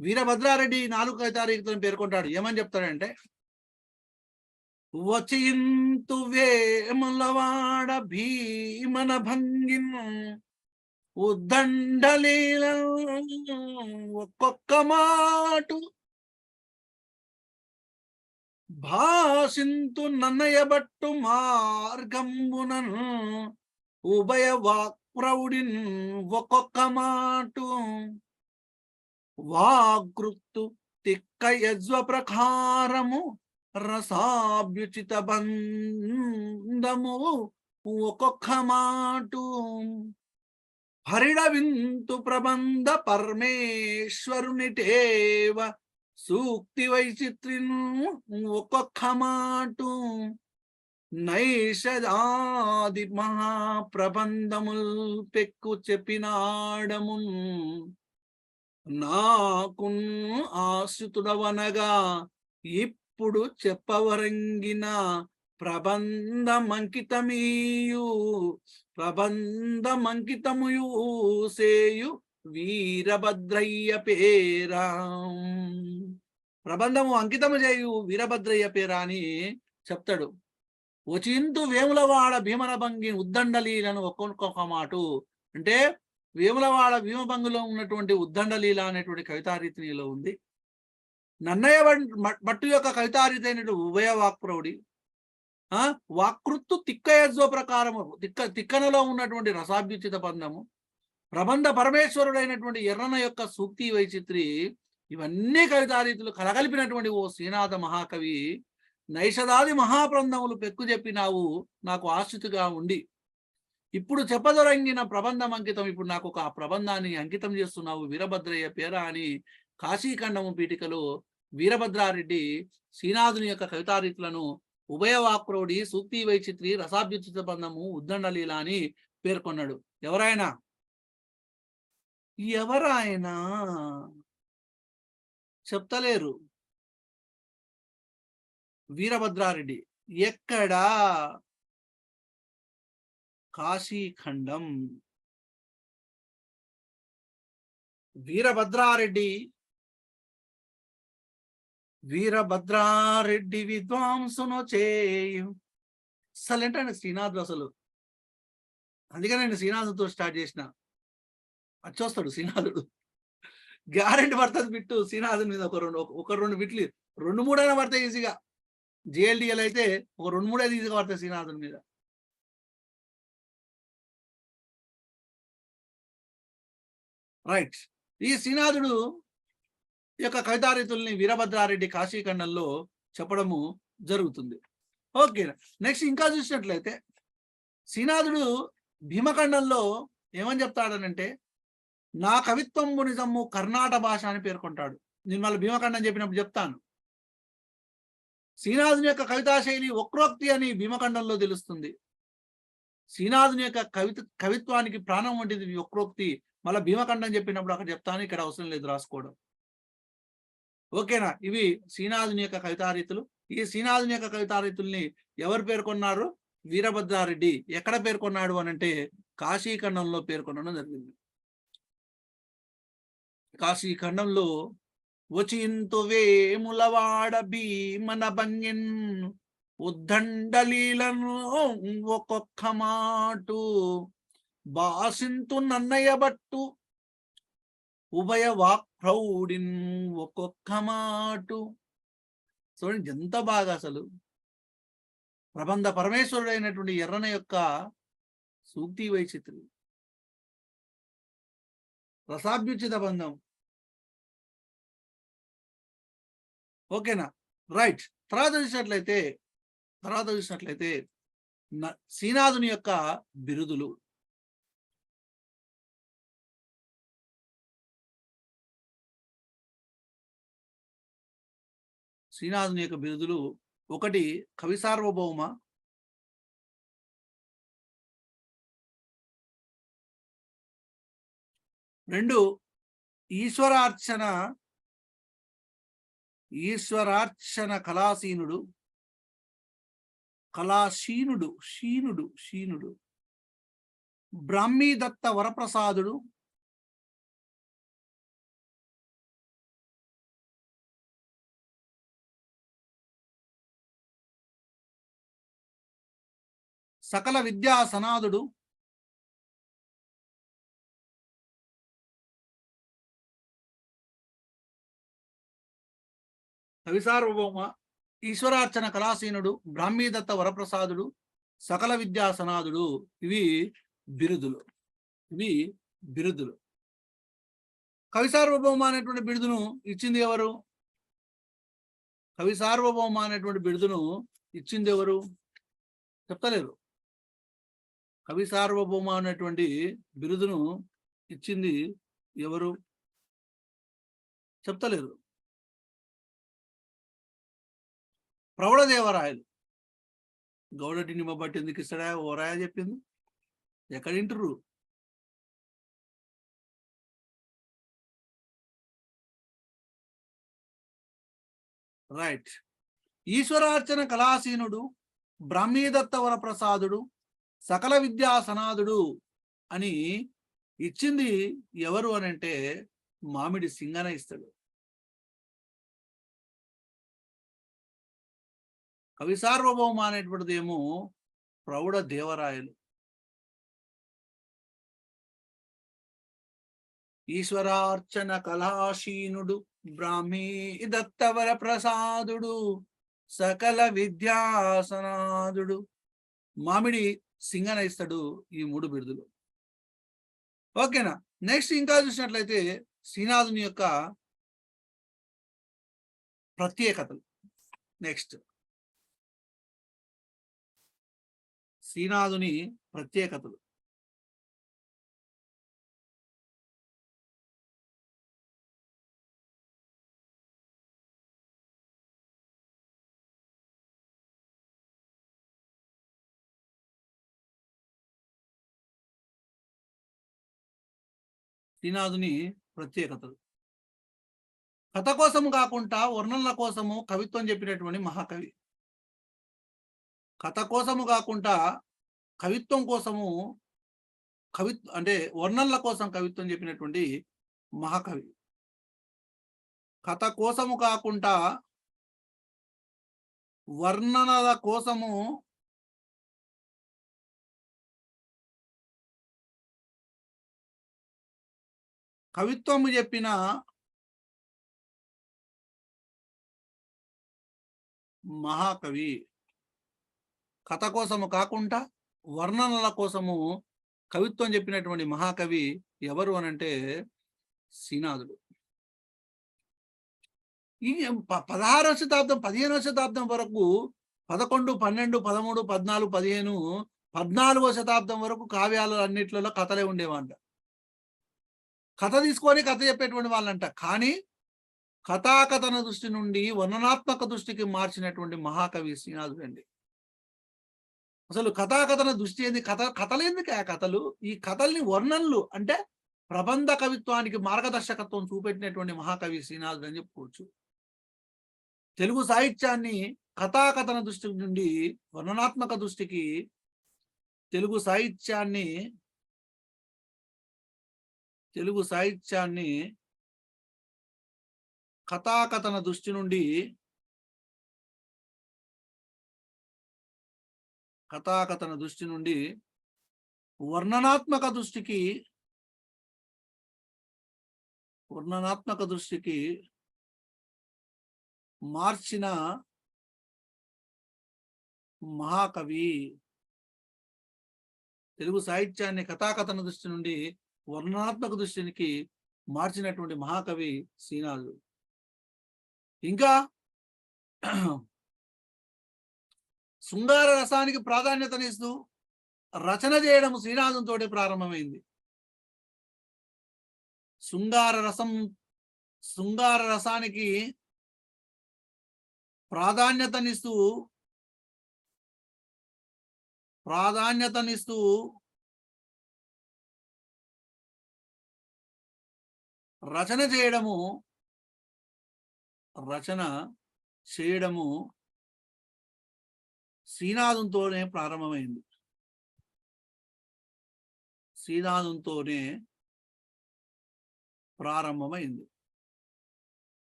వీరభద్రారెడ్డి 4 కవితారీతులను పేర్కొంటాడు. ఏమని చెప్తాడంటే, వచింతు వేములవాడ భీమన భంగిన్ ఉద్దండలీల ఒక్కొక్క మాటు భాషింతు నన్నయబట్టు మార్గంబునన్ ఉభయ వాక్ప్రౌఢిన్ ఒక్కొక్క మాటు వాగృత్తు తిక్క యజ్వ ప్రకారము రసాభ్యుచిత బంధము ఒక్కొక్క మాటు హరిడ వింతు ప్రబంధ పరమేశ్వరునిటేవ సూక్తి వైచిత్రిను ఒక్కొక్క మాటు నైషాది మహాప్రబంధముల్ పెక్కు చెప్పినాడము నాకు ఆశ్రితుడవనగా ఇప్పుడు చెప్పవరంగిన ప్రబంధమంకితముయు సేయు వీరభద్రయ్య పేరా, ప్రబంధము అంకితము చేయు వీరభద్రయ్య పేరా అని చెప్తాడు. వచింతు వేములవాడ భీమనభంగి ఉద్దండలీలను ఒక్కొక్క మాటు అంటే వేములవాడ భీమభంగిలో ఉన్నటువంటి ఉద్దండలీల అనేటువంటి కవితారీతిలో ఉంది. నన్నయ్య భట్టు యొక్క కవితారీతి అయినటువంటి ఉభయ వాక్ప్రౌఢి, వాకృత్తు తిక్కయజ్జో ప్రకారము తిక్కనలో ఉన్నటువంటి రసాభ్యుచిత బంధము, ప్రబంధ పరమేశ్వరుడైనటువంటి ఎర్రన యొక్క సూక్తి వైచిత్రి, ఇవన్నీ కవితారీతులు కలగలిపినటువంటి ఓ శ్రీనాథ మహాకవి, నైషదాది మహాప్రందములు పెక్కు చెప్పినావు నాకు ఆశ్రితుగా ఉండి, ఇప్పుడు చెప్పదొరంగిన ప్రబంధం అంకితం, ఇప్పుడు నాకు ఒక ప్రబంధాన్ని అంకితం చేస్తున్నావు వీరభద్రయ్య పేర అని కాశీఖండము పీఠికలో వీరభద్రారెడ్డి శ్రీనాథుని యొక్క కవితారీతులను ఉభయవాక్రోడి, సూక్తి వైచిత్రి, రసాభ్యుచిత బంధము, ఉద్దండలీల అని పేర్కొన్నాడు. ఎవరాయనా చెప్తలేరు. వీరభద్రారెడ్డి ఎక్కడా? కాశీఖండం. వీరభద్రారెడ్డి విద్వాంసును చేయు అసలు ఏంటంటే శ్రీనాథుడు అసలు. అందుకని నేను శ్రీనాథుడితో స్టార్ట్ చేసిన. వచ్చేస్తాడు శ్రీనాథుడు, గ్యారెంటీ పడుతుంది బిట్టు శ్రీనాథుని మీద. ఒక రెండు బిట్లు, 2-3 అయినా పడతాయి ఈజీగా. జేఎల్డిఎల్ అయితే ఒక 2-3 అయితే ఈజీగా పడతాయి శ్రీనాథుని మీద. రైట్. ఈ శ్రీనాథుడు యొక్క కవితారీతుల్ని వీరభద్రారెడ్డి కాశీఖండంలో చెప్పడము జరుగుతుంది. ఓకే, నెక్స్ట్ ఇంకా చూసినట్లయితే శ్రీనాథుడు భీమఖండంలో ఏమని చెప్తాడనంటే, నా కవిత్వంబు నిజము కర్ణాటక భాష అని పేర్కొంటాడు. నేను మళ్ళీ భీమఖండం చెప్పినప్పుడు చెప్తాను. శ్రీనాథుని యొక్క కవితా శైలి వక్రోక్తి అని భీమఖండంలో తెలుస్తుంది. శ్రీనాథుని యొక్క కవిత్వానికి ప్రాణం వంటిది వక్రోక్తి. మళ్ళీ భీమఖండం చెప్పినప్పుడు అక్కడ చెప్తాను, ఇక్కడ అవసరం లేదు రాసుకోవడం. ఓకేనా? ఇవి శ్రీనాథుని యొక్క కవితారీతులు. ఈ శ్రీనాథుని యొక్క కవితారీతుల్ని ఎవరు పేర్కొన్నారు? వీరభద్రారెడ్డి. ఎక్కడ పేర్కొన్నాడు అనంటే కాశీఖండంలో పేర్కొనడం జరిగింది. కాశీఖండంలో వచింతు వేములవాడ భీమన భంగిన్ ఉద్దండలీలను ఒక్కొక్క మాటు బాసింతు నన్నయ్య బట్టు ఉభయ వాక్ప్రౌడిన్ ఒక్కొక్క మాటు. చూడండి ఎంత బాగా అసలు ప్రబంధ పరమేశ్వరుడు అయినటువంటి ఎర్రన యొక్క సూక్తి వైచిత్రి, రసాభ్యుచిత బంధం. ఓకేనా? రైట్. తర్వాత చూసినట్లయితే శ్రీనాథుని యొక్క బిరుదులు. శ్రీనాథుని యొక్క బిరుదులు: 1 కవి సార్వభౌమ, 2 ఈశ్వరార్చన కళాశీనుడు, బ్రాహ్మీదత్త వరప్రసాదుడు, సకల విద్యా సనాదుడు, కవి సార్వభౌమ, ఈశ్వరార్చన కళాసీనుడు, బ్రాహ్మీదత్త వరప్రసాదుడు, సకల విద్యా సనాదుడు. ఇవి బిరుదులు. కవి సార్వభౌమ అనేటువంటి బిరుదును ఇచ్చింది ఎవరు? చెప్తలేరు. కవి సార్వభౌమ అనేటువంటి బిరుదును ఇచ్చింది ఎవరు? చెప్తలేరు. ప్రౌఢదేవరాయలు. గౌడటి నిమ్మ బట్టి ఎందుకు ఇస్తాడా? ఓరాయ చెప్పింది. ఎక్కడ వింటుర్రు? రైట్. ఈశ్వరార్చన కళాసీనుడు, బ్రాహ్మీదత్త వరప్రసాదుడు, సకల విద్యా సనాదుడు అని ఇచ్చింది ఎవరు అని అంటే మామిడి సింగన ఇస్తాడు. కవి సార్వభౌమ అనేటువంటిది ఏమో ప్రౌఢ దేవరాయలు. ఈశ్వరార్చన కళాశీనుడు, బ్రాహ్మీ దత్తవర ప్రసాదుడు, సకల విద్యాసనాదుడు. మామిడి సింగన ఇస్తాడు ఈ 3 బిరుదులు. ఓకేనా. నెక్స్ట్ ఇంకా చూసినట్లయితే శ్రీనాథుని యొక్క ప్రత్యేకతలు. నెక్స్ట్ శ్రీనాథుని ప్రత్యేకతలు. శ్రీనాథుని ప్రత్యేకతలు. కథ కోసము కాకుండా వర్ణనల కోసము కవిత్వం చెప్పినటువంటి మహాకవి. కథ కోసము కాకుండా కవిత్వం కోసము అంటే వర్ణనల కోసం కవిత్వం చెప్పినటువంటి మహాకవి. కథ కోసము కాకుండా వర్ణనల కోసము కవిత్వము చెప్పిన మహాకవి. కథ కోసము కాకుండా వర్ణనల కోసము కవిత్వం చెప్పినటువంటి మహాకవి ఎవరు అనంటే శ్రీనాథుడు. ఈ 16వ శతాబ్దం 15వ శతాబ్దం వరకు 11, 12, 13, 14, 15, 14వ శతాబ్దం వరకు కావ్యాలు అన్నిట్లలో కథలే ఉండేవాళ్ళ. కథ తీసుకొని కథ చెప్పేటువంటి వాళ్ళంట. కానీ కథాకథన దృష్టి నుండి వర్ణనాత్మక దృష్టికి మార్చినటువంటి మహాకవి శ్రీనాథుడు అండి. అసలు కథాకథన దృష్టి ఏంది? కథలేందుకు ఆ కథలు? ఈ కథల్ని వర్ణనలు అంటే ప్రబంధ కవిత్వానికి మార్గదర్శకత్వం చూపెట్టినటువంటి మహాకవి శ్రీనాథుడు అని చెప్పుకోవచ్చు. తెలుగు సాహిత్యాన్ని కథాకథన దృష్టి నుండి వర్ణనాత్మక దృష్టికి, తెలుగు సాహిత్యాన్ని కథాకథన దృష్టి నుండి వర్ణనాత్మక దృష్టికి మార్చిన మహాకవి. తెలుగు సాహిత్యాన్ని కథాకథన దృష్టి నుండి వర్ణనాత్మక దృష్టికి మార్చినటువంటి మహాకవి శ్రీనాథుడు. ఇంకా శృంగార రసానికి ప్రాధాన్యతనిస్తూ రచన చేయడం శ్రీనాథునితోటే ప్రారంభమైంది. శృంగార రసానికి ప్రాధాన్యతనిస్తూ రచన చేయడము శ్రీనాథునితోనే ప్రారంభమైంది.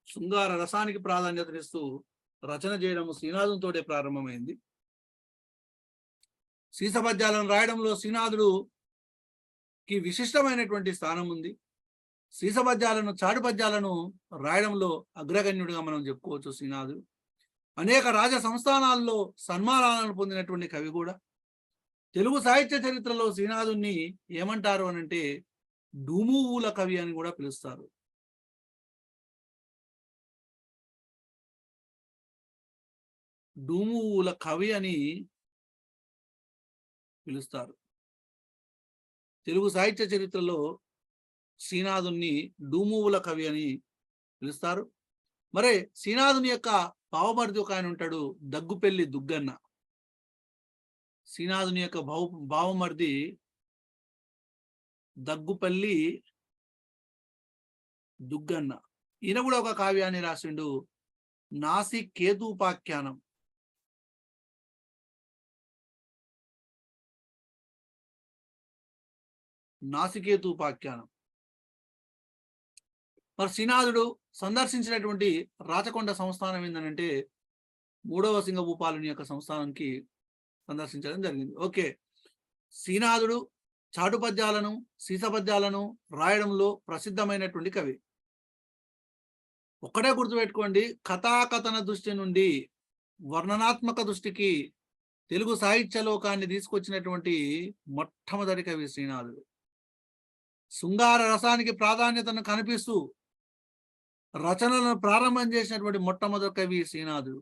శృంగార రసానికి ప్రాధాన్యతనిస్తూ రచన చేయడము శ్రీనాథునితోటే ప్రారంభమైంది. సీసపద్యాలను రాయడంలో శ్రీనాథుడుకి విశిష్టమైనటువంటి స్థానం ఉంది. సీసపద్యాలను, చాటుపద్యాలను రాయడంలో అగ్రగణ్యుడిగా మనం చెప్పుకోవచ్చు శ్రీనాథుడు. అనేక రాజ సంస్థానాల్లో సన్మానాలను పొందినటువంటి కవి కూడా. తెలుగు సాహిత్య చరిత్రలో శ్రీనాథుణ్ణి ఏమంటారు అనంటే డూమువుల కవి అని కూడా పిలుస్తారు. డూమువుల కవి అని పిలుస్తారు. తెలుగు సాహిత్య చరిత్రలో శ్రీనాథుణ్ణి డూమువుల కవి అని పిలుస్తారు. మరి శ్రీనాథుని యొక్క బావమరిది ఒక ఆయన ఉంటాడు, దగ్గుపెల్లి దుగ్గన్న. శ్రీనాథుని యొక్క బావమరిది దగ్గుపల్లి దుగ్గన్న. ఈయన కూడా ఒక కావ్యాన్ని రాసిండు, నాసికేతూపాఖ్యానం. మరి శ్రీనాథుడు సందర్శించినటువంటి రాచకొండ సంస్థానం ఏంటంటే 3వ సింగభూపాలుని యొక్క సంస్థానానికి సందర్శించడం జరిగింది. ఓకే. శ్రీనాథుడు చాటుపద్యాలను, సీసపద్యాలను రాయడంలో ప్రసిద్ధమైనటువంటి కవి. ఒక్కటే గుర్తుపెట్టుకోండి, కథాకథన దృష్టి నుండి వర్ణనాత్మక దృష్టికి తెలుగు సాహిత్య లోకాన్ని తీసుకొచ్చినటువంటి మొట్టమొదటి కవి శ్రీనాథుడు. శృంగార రసానికి ప్రాధాన్యతను కనిపిస్తూ రచనలను ప్రారంభం చేసినటువంటి మొట్టమొదటి కవి శ్రీనాథుడు.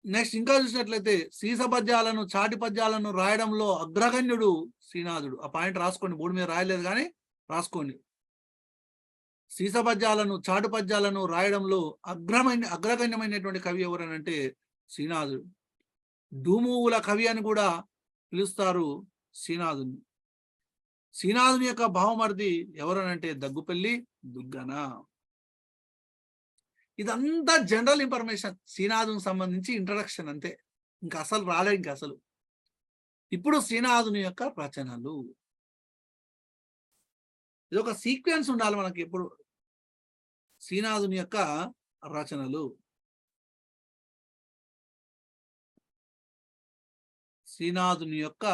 నెక్స్ట్ ఇంకా చూసినట్లయితే సీస పద్యాలను, చాటి పద్యాలను రాయడంలో అగ్రగణ్యుడు శ్రీనాథుడు. ఆ పాయింట్ రాసుకోండి, బోర్డు మీద రాయలేదు కానీ రాసుకోండి. సీస పద్యాలను, చాటు పద్యాలను రాయడంలో అగ్రగణ్యమైనటువంటి కవి ఎవరనంటే శ్రీనాథుడు. దూమూవుల కవి అని కూడా పిలుస్తారు శ్రీనాథుని. శ్రీనాథుని యొక్క భావమర్ది ఎవరనంటే దగ్గుపల్లి దుగ్గన. ఇదంతా జనరల్ ఇన్ఫర్మేషన్, శ్రీనాథునికి సంబంధించి ఇంట్రడక్షన్ అంతే, ఇంకా అసలు రాలే. ఇంకా అసలు ఇప్పుడు శ్రీనాథుని యొక్క రచనలు, ఇది ఒక సీక్వెన్స్ ఉండాలి మనకి ఎప్పుడు. శ్రీనాథుని యొక్క రచనలు, శ్రీనాథుని యొక్క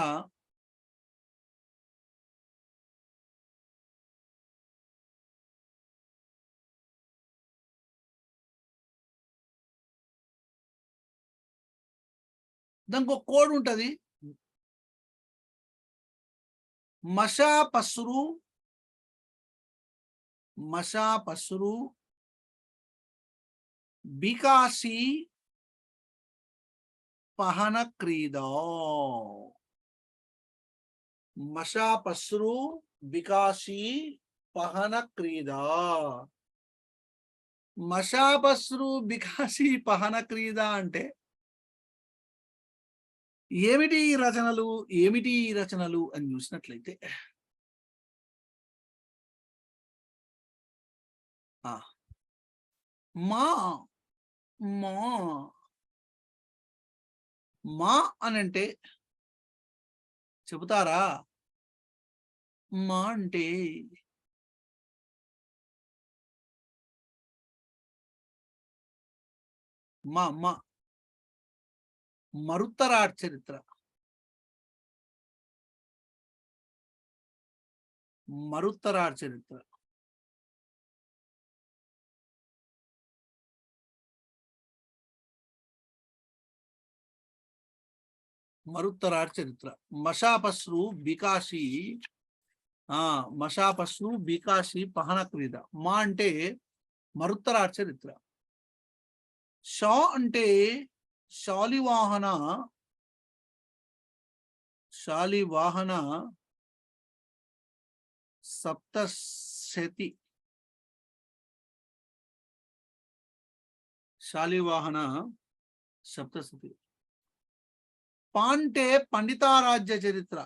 దానికి ఒక కోడ్ ఉంటుంది. మషాపస్రు బికాసి పహన క్రీడా. మషాపస్రు బికాసి పహన క్రీడా. మషాపస్రు బికాసి పహన క్రీడా అంటే ఏమిటి ఈ రచనలు, ఏమిటి ఈ రచనలు అని చూసినట్లయితే మా మా మా అనంటే చెబుతారా? మా అంటే మా మా మరుత్తరాడ్ చరిత్ర, మరుత్తరాడ్ చరిత్ర. మరుత్తరాడ్ చరిత్ర. మషాపస్రు బికాసి, మషాపస్రు బికాసి పహన క్రీడ. మా అంటే మరుత్తరాడ్ చరిత్ర. షా అంటే శాలివాహన సప్తశతి, శాలివాహన సప్తశతి. పాంటే పండితారాజ్య చరిత్ర.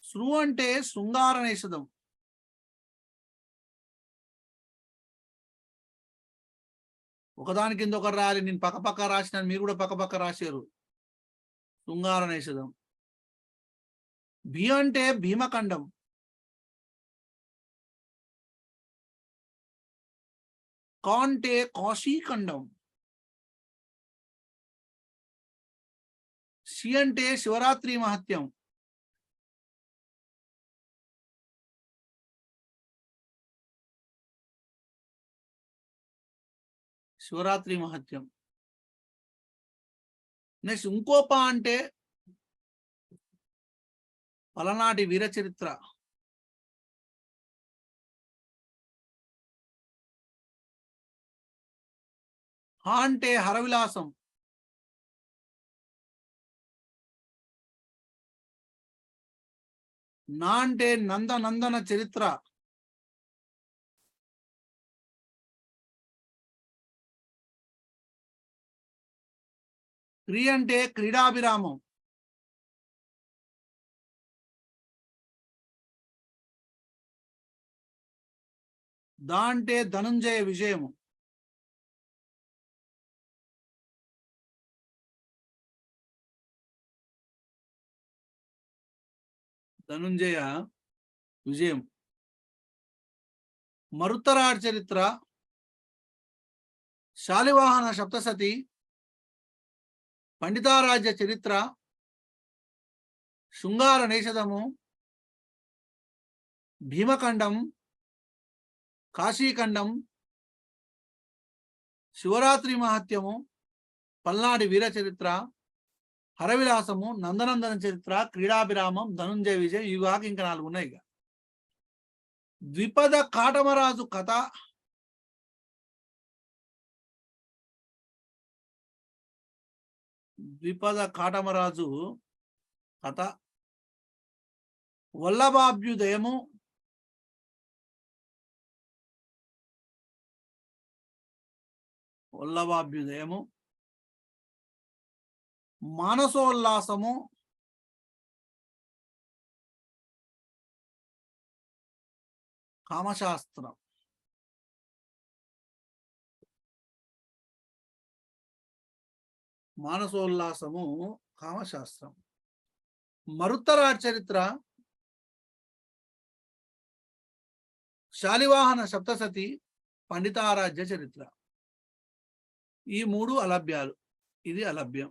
శృ అంటే శృంగార నేషదం. ఒకదాని కింద ఒకరు రాయాలి, నేను పక్క రాసినాను, మీరు కూడా పక్క రాశారు. శృంగార నేషదం. భీ అంటే భీమఖండం. కా అంటే కాశీఖండం. శి అంటే శివరాత్రి మహత్యం. శివరాత్రి మహత్యం. నెక్స్ట్ ఇంకోప అంటే పలనాటి వీర చరిత్ర. హ అంటే హరవిలాసం. నా అంటే నందనందన చరిత్ర. క్రీ అంటే క్రీడాభిరామం. దా అంటే ధనుంజయ విజయము. ధనుంజయ విజయం. మరుత్తరాడ్ చరిత్ర, శాలివాహన సప్తశతి, పండితారాజ్య చరిత్ర, శృంగార నేషదము, భీమఖండం, కాశీఖండం, శివరాత్రి మహత్యము, పల్నాడి వీర చరిత్ర, హరవిలాసము, నందనందన చరిత్ర, క్రీడాభిరామం, ధనుంజయ విజయం, ఇవాక ఇంకా 4 ఉన్నాయి. ఇక ద్విపద కాటమరాజు కథ, ద్విపద కాటమరాజు కథ, వల్లభాభ్యుదయము, వల్లభాభ్యుదయము, మానసోల్లాసము, కామశాస్త్రం, మానసోల్లాసము, కామశాస్త్రం, మరుత్తరాట్ చరిత్ర, శాలివాహన సప్తసతి, పండితారాజ్య చరిత్ర. ఈ 3 అలభ్యాలు. ఇది అలభ్యం.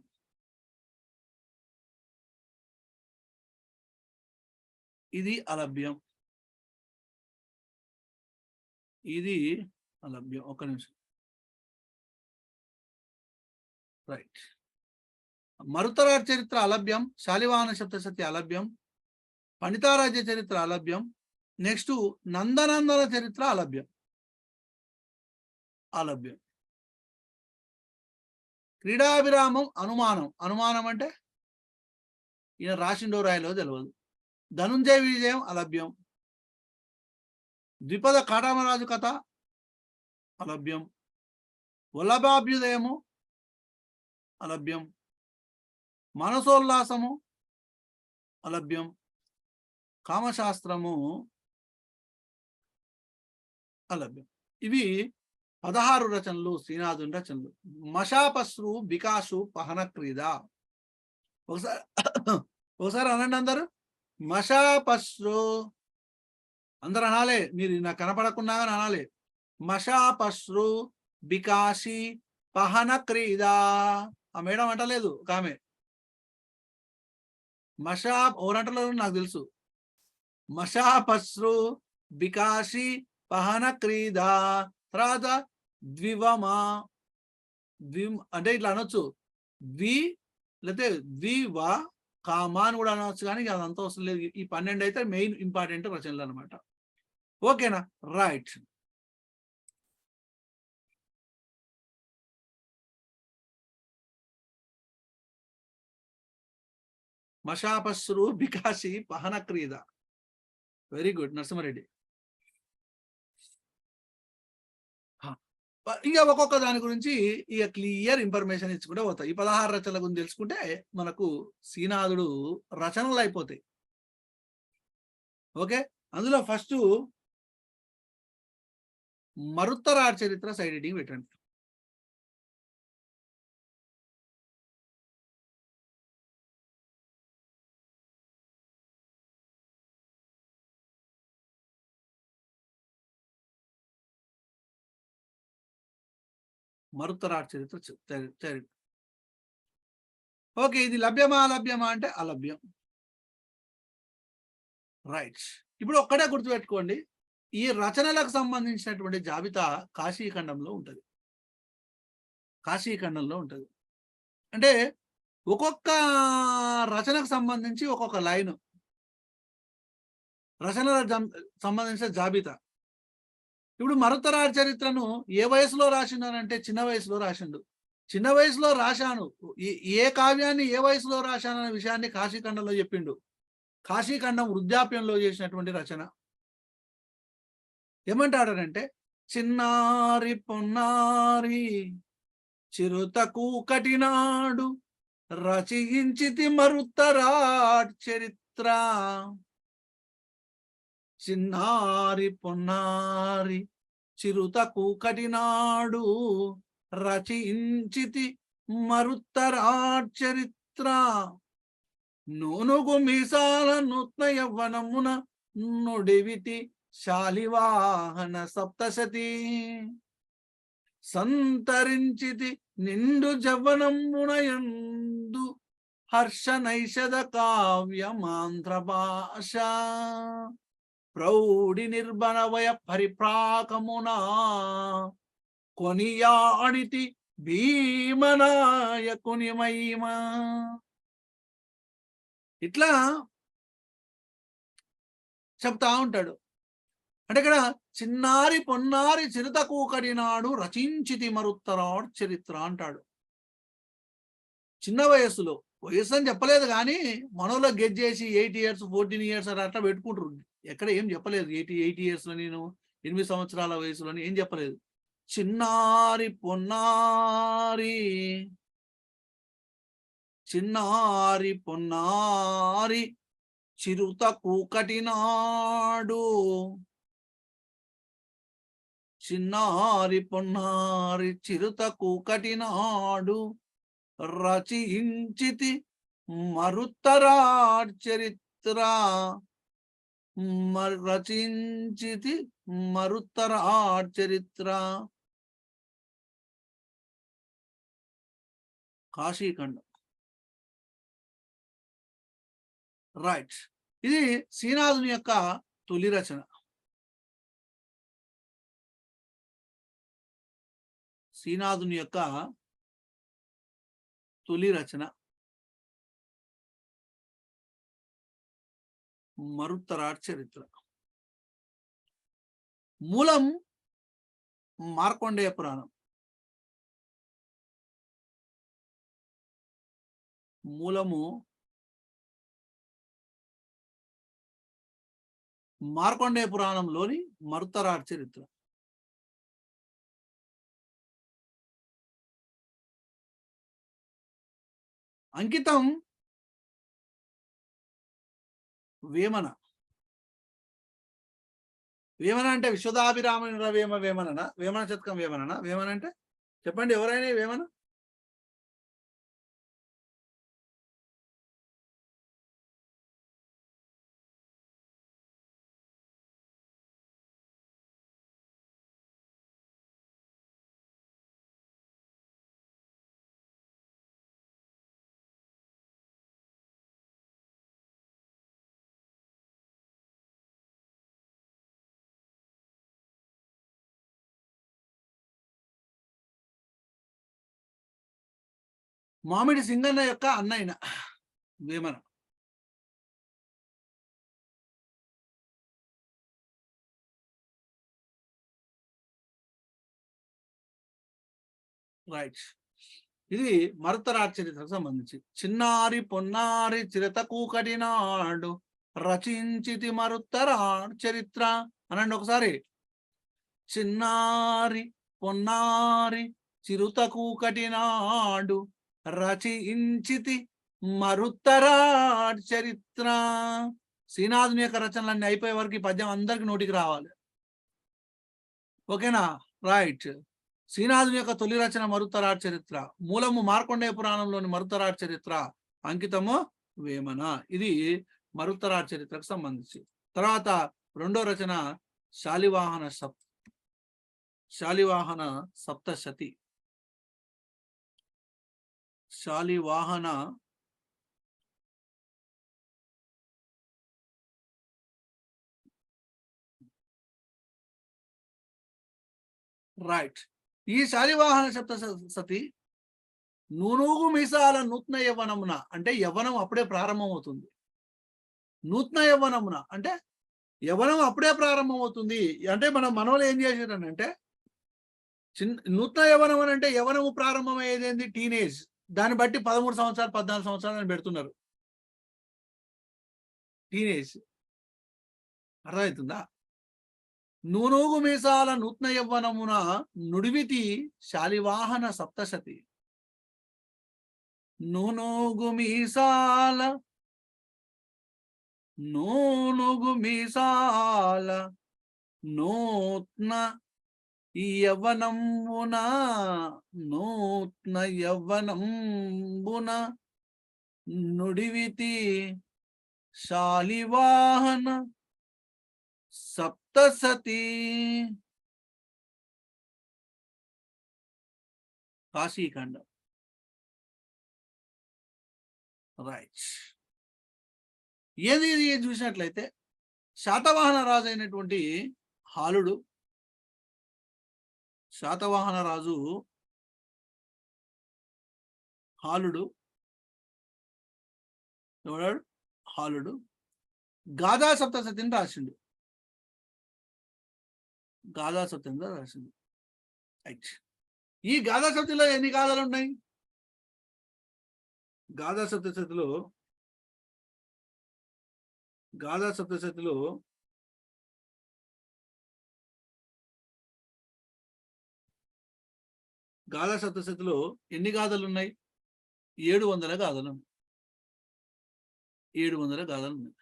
ఇది అలభ్యం. ఇది అలభ్యం. ఒక్క నిమిషం. రైట్. మరుత్తరాట్ చరిత్ర అలభ్యం, శాలివాహన సప్తసతి అలభ్యం, పండితారాజ్య చరిత్ర అలభ్యం. నెక్స్ట్ నందనందన చరిత్ర అలభ్యం. అలభ్యం. క్రీడాభిరామం అనుమానం. అనుమానం అంటే ఈయన రాసిండో రాయలో తెలియదు. ధనుంజయ విజయం అలభ్యం. ద్విపద కాటమరాజు కథ అలభ్యం. వల్లభాభ్యుదయము అలభ్యం. మనసోల్లాసము అలభ్యం. కామశాస్త్రము అలభ్యం. ఇవి 16 రచనలు, శ్రీనాథుని రచనలు. మషాపశ్రు బికాసు పహన క్రీడ. ఒకసారి అనండి అందరు. మషాపశ్రు. అందరు అనాలే, మీరు నాకు కనపడకున్నా కానీ అనాలి. మషాపశ్రు బికాసి పహన క్రీడ. ఆ మేడం అంటలేదు ఒక ఆమె. ఎవరంటలేదు నాకు తెలుసు. మషాపశ్రు బికాసి పహన క్రీడ. తర్వాత ద్వివమా, అంటే ఇట్లా అనొచ్చు. లేకపోతే ద్వివ కామా అని కూడా అనవచ్చు, కానీ అదంతా అవసరం లేదు. ఈ 12 అయితే మెయిన్ ఇంపార్టెంట్ రచనలు అనమాట. ఓకేనా? రైట్. మషాపశ్రు బికాసి పహన క్రీడ. Very good Narasimha Reddy. ఇంకా ఒక్కొక్క దాని గురించి ఇక క్లియర్ ఇన్ఫర్మేషన్ ఇచ్చుకుంటే పోతాయి. ఈ 16 రచనల గురించి తెలుసుకుంటే మనకు శ్రీనాథుడు రచనలు అయిపోతాయి. ఓకే, అందులో ఫస్ట్ మరుత్తరాట్ చరిత్ర సైడ్ హెడ్డింగ్ పెట్టండి. మరుత్తరాట్ చరిత్ర. ఓకే, ఇది లభ్యమా అలభ్యమా అంటే అలభ్యం. రైట్. ఇప్పుడు ఒక్కడే గుర్తుపెట్టుకోండి, ఈ రచనలకు సంబంధించినటువంటి జాబితా కాశీఖండంలో ఉంటుంది. కాశీఖండంలో ఉంటుంది. అంటే ఒక్కొక్క రచనకు సంబంధించి ఒక్కొక్క లైను, రచనలకు సంబంధించిన జాబితా. ఇప్పుడు మరుత్తరాట్ చరిత్రను ఏ వయసులో రాసిండనంటే చిన్న వయసులో రాసిండు. చిన్న వయసులో రాశాను, ఏ కావ్యాన్ని ఏ వయసులో రాశాననే విషయాన్ని కాశీఖండంలో చెప్పిండు. కాశీఖండం వృద్ధాప్యంలో చేసినటువంటి రచన. ఏమంటాడంటే, చిన్నారి పొన్నారి చిరుతకు కటినాడు రచయించితి మరుత్తరాట్ చరిత్ర. చిన్నారి పొన్నారి చిరుతకు కటినాడు రచయించితి మరుత్తరాట్ చరిత్ర. నూనుగు మీసాల నూత్న యవ్వనమున నుడివిటి శాలివాహన సప్తశతి. సంతరించితి నిండు జవ్వనమునయందు హర్ష నైషద కావ్యమాంధ్ర భాష ప్రౌఢి నిర్భరవయ పరిప్రాకమునా కొనియాడితి భీమనాయకుని మహిమ. ఇట్లా చెప్తా ఉంటాడు. అంటే ఇక్కడ చిన్నారి పొన్నారి చిరుత కూకడినాడు రచించితి మరుత్తరాడు చరిత్ర అంటాడు. చిన్న వయస్సులో, వయస్సు అని చెప్పలేదు కానీ మనలో గెట్ చేసి 8 years 14 years అని అట్లా పెట్టుకుంటారు. ఎక్కడ ఏం చెప్పలేదు 8 years లో, నేను 8 సంవత్సరాల వయసులోని ఏం చెప్పలేదు. చిన్నారి పొన్నారి చిన్నారి పొన్నారి చిరుత కూకటినాడు, చిన్నారి పొన్నారి చిరుత కూకటినాడు రచించితి మరుత్తరాడ్ చరిత్ర, రచించితి మరుత్తరాడ్ చరిత్ర. కాశీఖండం. రైట్. ఇది శ్రీనాథుని యొక్క తొలి రచన. శ్రీనాథుని యొక్క తొలి రచన మరుత్తరాడ్ చరిత్ర. మూలం మార్కండేయ పురాణం. మూలము మార్కండేయ పురాణంలోని మరుత్తరాడ్ చరిత్ర. అంకితం వేమన. వేమన అంటే విశ్వదాభిరామణ వేమన, వేమన శతకం వేమన. వేమన అంటే చెప్పండి ఎవరైనా వేమన? మామిడి సింగన్న యొక్క అన్నయ్య వేమన. రైట్. ఇది మరుత్తరాడ్ చరిత్రకు సంబంధించి. చిన్నారి పొన్నారి చిరత కూకటినాడు రచించితి మరుత్తరాడ్ చరిత్ర అనండి ఒకసారి. చిన్నారి పొన్నారి చిరుత కూకటినాడు రచించితి మరుత్తరాడ్ చరిత్ర. శ్రీనాథుని యొక్క రచనలన్నీ అయిపోయే వరకు ఈ పద్యం అందరికి నోటికి రావాలి. ఓకేనా? రైట్. శ్రీనాథుని యొక్క తొలి రచన మరుత్తరాడ్ చరిత్ర. మూలము మార్కండేయ పురాణంలోని మరుత్తరాడ్ చరిత్ర. అంకితము వేమన. ఇది మరుత్తరాడ్ చరిత్రకు సంబంధించి. తర్వాత రెండో రచన శాలివాహన సప్తశతి. శాలివాహన రైట్. ఈ శాలివాహన సప్తశతి నూనూగు మీసాల నూత్న యవ్వనమున, అంటే యవ్వనం అప్పుడే ప్రారంభమవుతుంది. నూత్న యవ్వనమున అంటే యవ్వనం అప్పుడే ప్రారంభమవుతుంది. అంటే మనోళ్ళు ఏం చేశారనంటే, నూత్న యవ్వనం అని అంటే యవ్వనము ప్రారంభమయ్యేది ఏంది? టీనేజ్. దాన్ని బట్టి 13 సంవత్సరాలు 14 సంవత్సరాలు అని పెడుతున్నారు. టీనేజ్. అర్థమవుతుందా? నూనూగు మీసాల నూత్న యవ్వనమున నుడివితి శాలివాహన సప్తశతి. నూనూగు మీసాల నూత్న యవ్వనంబున నుడివితి శాలివాహన సప్తశతి. కాశీఖండం. రైట్. ఏది చూసినట్లయితే శాతవాహన రాజు అయినటువంటి హాలుడు, శాతవాహన రాజు హాలుడు ఎవడాడు? హాలుడు గాథా సప్తశతిని రాసిండు. గాథా సప్తశతిని రాసిండు. రైట్. ఈ గాథా సప్తశతిలో ఎన్ని గాథలు ఉన్నాయి? గాథా సప్తశతిలో గాథా సప్తశతిలో గాథా సప్తశతిలో ఎన్ని గాథలు ఉన్నాయి? 700 గాథలు ఉన్నాయి. 700 గాథలు ఉన్నాయి.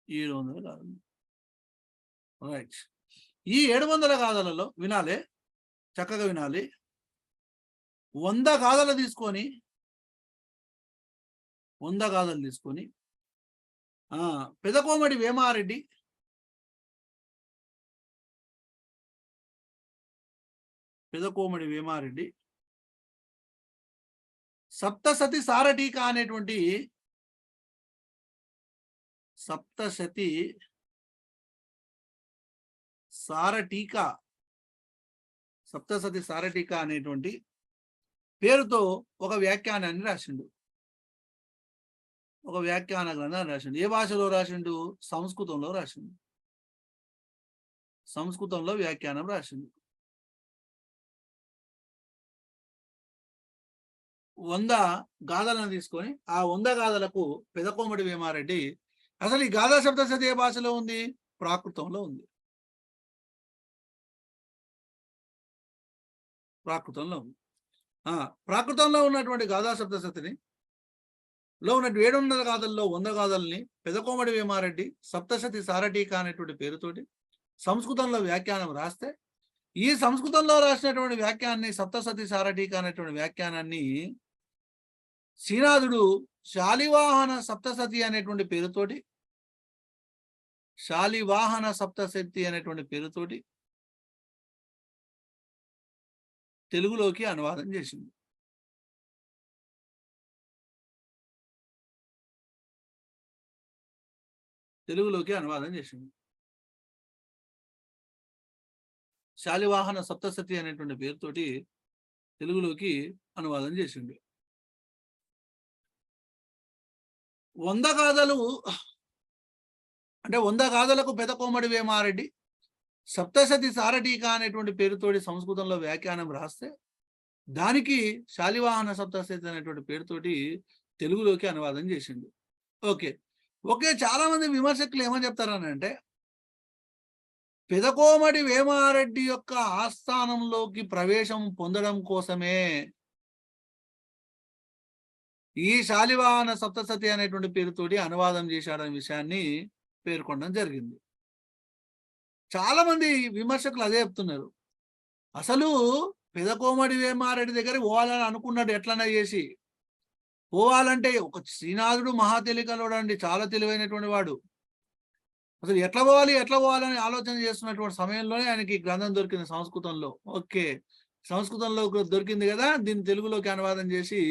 700 గాథలు. రైట్. ఈ 700 గాథలలో వినాలి, చక్కగా వినాలి. 100 గాథలు తీసుకొని 100 గాథలు తీసుకొని పెదకోమటి వేమారెడ్డి సప్తశతి సారటీకా అనేటువంటి సప్తశతి సారటీకా అనేటువంటి పేరుతో ఒక వ్యాఖ్యానాన్ని రాసిండు. ఒక వ్యాఖ్యాన గ్రంథాన్ని రాసిండు. ఏ భాషలో రాసిండు? సంస్కృతంలో రాసిండు. సంస్కృతంలో వ్యాఖ్యానం రాసిండు. 100 గాథలను తీసుకొని ఆ 100 గాథలకు పెదకోమటి వేమారెడ్డి అసలు ఈ గాథా సప్తశతి ఏ భాషలో ఉంది? ప్రాకృతంలో ఉంది. ప్రాకృతంలో ఉంది. ప్రాకృతంలో ఉన్నటువంటి గాథా సప్తశతిని లో ఉన్న 700 గాథల్లో 100 గాథల్ని పెదకోమటి వేమారెడ్డి సప్తశతి సారటీకా అనేటువంటి పేరుతోటి సంస్కృతంలో వ్యాఖ్యానం రాస్తే, ఈ సంస్కృతంలో రాసినటువంటి వ్యాఖ్యానాన్ని సప్తశతి సారటీకా అనేటువంటి వ్యాఖ్యానాన్ని శ్రీనాథుడు శాలివాహన సప్తశతి అనేటువంటి పేరుతోటి తెలుగులోకి అనువాదం చేసింది. శాలివాహన సప్తశతి అనేటువంటి పేరుతోటి తెలుగులోకి అనువాదం చేసిండు. 100 గాథలు అంటే 100 గాథలకు పెదకోమటి వేమారెడ్డి సప్తశతి సారటీకా అనేటువంటి పేరుతోటి సంస్కృతంలో వ్యాఖ్యానం రాస్తే, దానికి శాలివాహన సప్తశతి అనేటువంటి పేరుతోటి తెలుగులోకి అనువాదం చేసిండు. ఓకే. చాలా మంది విమర్శకులు ఏమని చెప్తారనంటే, పెదకోమటి వేమారెడ్డి యొక్క ఆస్థానంలోకి ప్రవేశం పొందడం కోసమే ఈ శాలివాహన సప్తశతి అనేటువంటి పేరుతోటి అనువాదం చేశాడనే విషయాన్ని పేర్కొనడం జరిగింది. చాలా మంది విమర్శకులు అదే చెప్తున్నారు. అసలు పెదకోమటి వేమారెడ్డి దగ్గర పోవాలని అనుకున్నాడు, ఎట్లన్నా చేసి పోవాలంటే. ఒక శ్రీనాథుడు మహా తెలివికలోడు అండి, చాలా తెలివైనటువంటి వాడు. అసలు ఎట్లా పోవాలని ఆలోచన చేస్తున్నటువంటి సమయంలోనే ఆయనకి గ్రంథం దొరికింది సంస్కృతంలో. ఓకే, సంస్కృతంలో దొరికింది కదా, దీన్ని తెలుగులోకి అనువాదం చేసి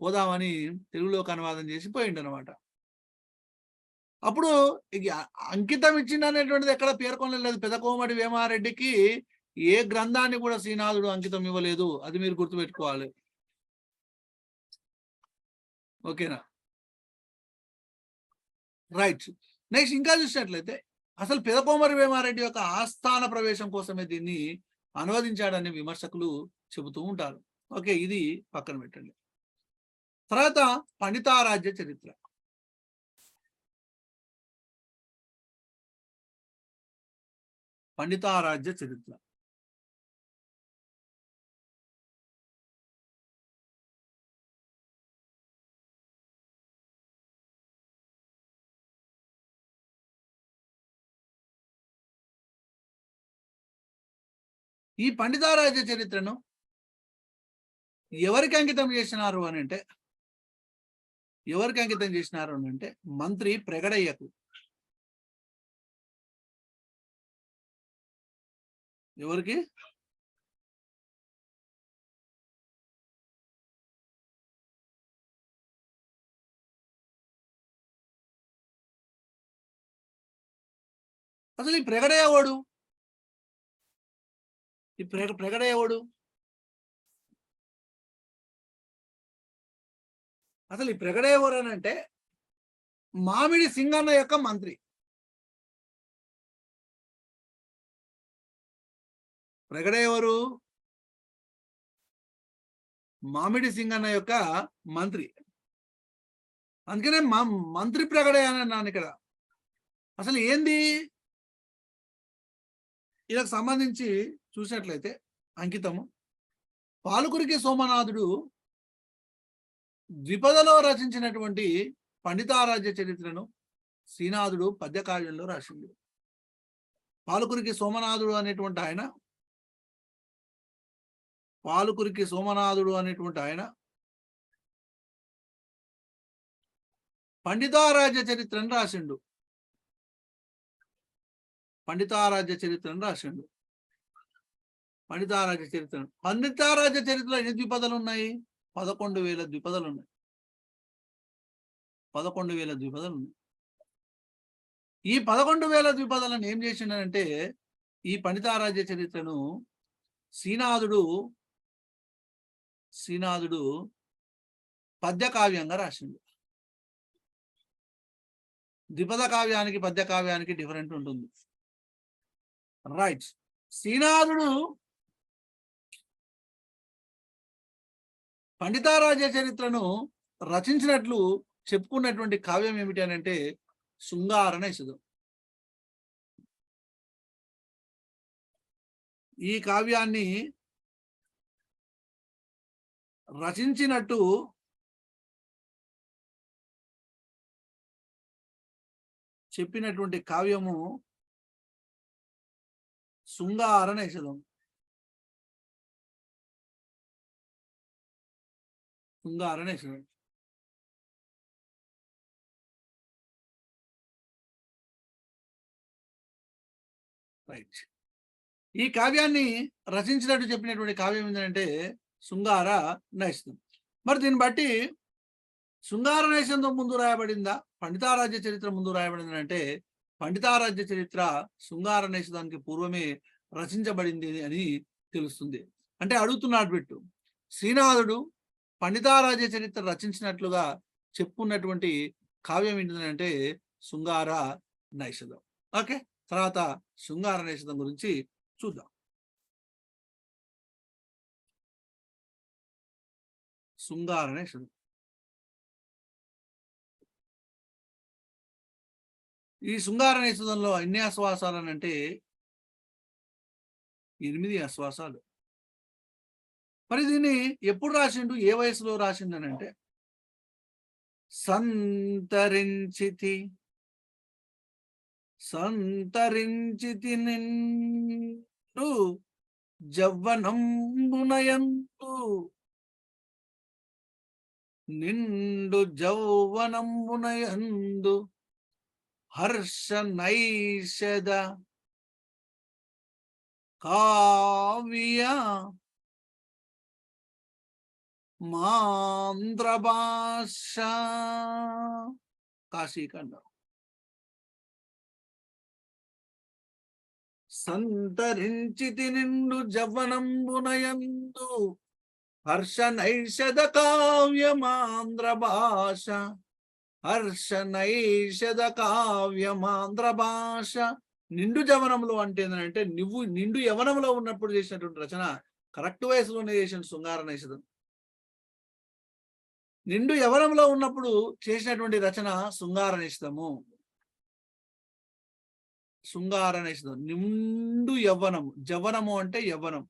పోదామని తెలుగులోకి అనువాదం చేసి పోయిండు అనమాట. అప్పుడు అంకితం ఇచ్చింది అనేటువంటిది ఎక్కడ పేర్కొనలేదు. పెదకోమటి వేమారెడ్డికి ఏ గ్రంథాన్ని కూడా శ్రీనాథుడు అంకితం ఇవ్వలేదు. అది మీరు గుర్తుపెట్టుకోవాలి. ఓకేనా? రైట్. నెక్స్ట్ ఇంకా చూసినట్లయితే అసలు పెదకోమటి వేమారెడ్డి యొక్క ఆస్థాన ప్రవేశం కోసమే దీన్ని అనువదించాడని విమర్శకులు చెబుతూ ఉంటారు. ఓకే, ఇది పక్కన పెట్టండి. తర్వాత పండితారాజ్య చరిత్ర. ఈ పండితారాజ్య చరిత్రను ఎవరికి అంకితం చేసినారు అని అంటే మంత్రి ప్రెగడయ్యకు. ఎవరికి? అసలు ఈ ప్రగడ ఎవడు? ఈ ప్రగడ ఎవడు? అసలు ఈ ప్రగడ ఎవరు అని అంటే మామిడి సింగన్న యొక్క మంత్రి. ప్రగడ ఎవరు? మామిడి సింగన్న యొక్క మంత్రి. అందుకనే మంత్రి ప్రగడే అని అన్నాను ఇక్కడ. అసలు ఏంది వీళ్ళకి సంబంధించి చూసినట్లయితే అంకితము, పాలకురికి సోమనాథుడు ద్విపదలో రచించినటువంటి పండితారాజ్య చరిత్రను శ్రీనాథుడు పద్యకావ్యంలో రాసింది. పాలకురికి సోమనాథుడు అనేటువంటి ఆయన పండితారాజ్య చరిత్రను రాసిండు. పండితారాజ్య చరిత్రలో ఎన్ని ద్విపదలు ఉన్నాయి? 11,000 ద్విపదలు ఉన్నాయి. 11,000 ద్విపదలు ఉన్నాయి. ఈ 11,000 ద్విపదలను ఏం చేసిండంటే ఈ పండితారాజ్య చరిత్రను శ్రీనాథుడు పద్యకావ్యంగా రాసిండు. ద్విపద కావ్యానికి పద్య కావ్యానికి డిఫరెంట్ ఉంటుంది. రైట్. శ్రీనాథుడు పండితారాజ్య చరిత్రను రచించినట్లు చెప్పుకున్నటువంటి కావ్యం ఏమిటి అని అంటే శృంగార నైషధం. ఈ కావ్యాన్ని రచించినట్టు చెప్పినటువంటి కావ్యము శృంగార నైషధం. రైట్. ఈ కావ్యాన్ని రచించినట్టు చెప్పినటువంటి కావ్యం ఏంటంటే శృంగార నైషధం. మరి దీన్ని బట్టి శృంగార నైషధం ముందు రాయబడిందా, పండితారాజ్య చరిత్ర ముందు రాయబడింది అంటే పండితారాజ్య చరిత్ర శృంగార నైషధానికి పూర్వమే రచించబడింది అని తెలుస్తుంది. అంటే అడుగుతున్నాడు బిట్టు, శ్రీనాథుడు పండితారాజ్య చరిత్ర రచించినట్లుగా చెప్పుకున్నటువంటి కావ్యం ఏంటంటే శృంగార నైషధం. ఓకే, తర్వాత శృంగార నైషధం గురించి చూద్దాం. శృంగార నైషధం ఈ శృంగార నైషధంలో ఎన్ని ఆశ్వాసాలు అని అంటే 8 ఆశ్వాసాలు. మరి దీన్ని ఎప్పుడు రాసిండు, ఏ వయసులో రాసిండు అని అంటే సంతరించి నిండు జౌవనంబునయందు హర్ష నైషద కావ్య మాంధ్ర భాష కాశీఖండం. సంతరించితి నిండు జవ్వనంబునయందు హర్ష నైషద కావ్యమాంధ్ర భాష. హర్ష నైషద కావ్యమాంధ్ర భాష. నిండు జవనంలో అంటే ఏంటంటే నువ్వు నిండు యవనంలో ఉన్నప్పుడు చేసినటువంటి రచన, కరెక్ట్ వయసులోనే చేసిన శృంగార నైషధం. నిండు యవనంలో ఉన్నప్పుడు చేసినటువంటి రచన శృంగార నైషధము. నిండు యవ్వనము, జవ్వనము అంటే యవ్వనం.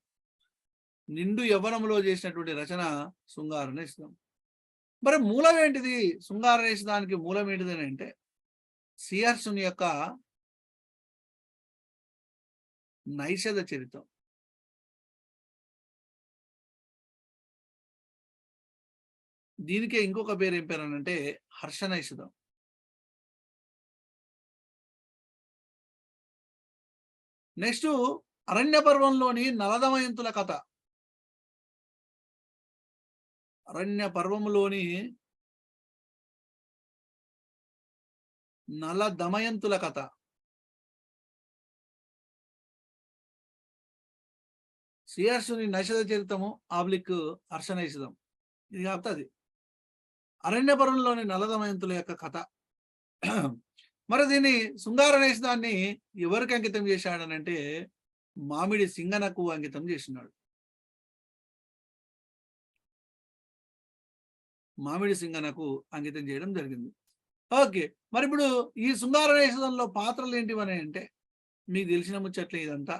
నిండు యవ్వనంలో చేసినటువంటి రచన శృంగార నైషధం. మరి మూలం ఏంటిది? శృంగార నైషధానికి మూలం ఏంటిది అని అంటే శ్రీహర్షుని యొక్క నైషధ చరిత్రం. దీనికే ఇంకొక పేరు ఏం పేరు అని అంటే హర్ష నైషధం. నెక్స్ట్ అరణ్య పర్వంలోని నలదమయంతుల కథ. అరణ్య పర్వములోని నల దమయంతుల కథ. శ్రీహర్షుని నైషధ చరితము ఆబ్లిక్ హర్షనైషధం ఇది అవుతుంది. అరణ్యపురంలోని నలదమయంతుల యొక్క కథ. మరి దీన్ని శృంగార నైషధాన్ని ఎవరికి అంకితం చేశాడనంటే మామిడి సింగనకు అంకితం చేసినాడు. మామిడి సింగనకు అంకితం చేయడం జరిగింది. ఓకే, మరి ఇప్పుడు ఈ శృంగార నైషధంలో పాత్రలు ఏంటివని అంటే మీకు తెలిసిన ముచ్చట్లే ఇదంతా.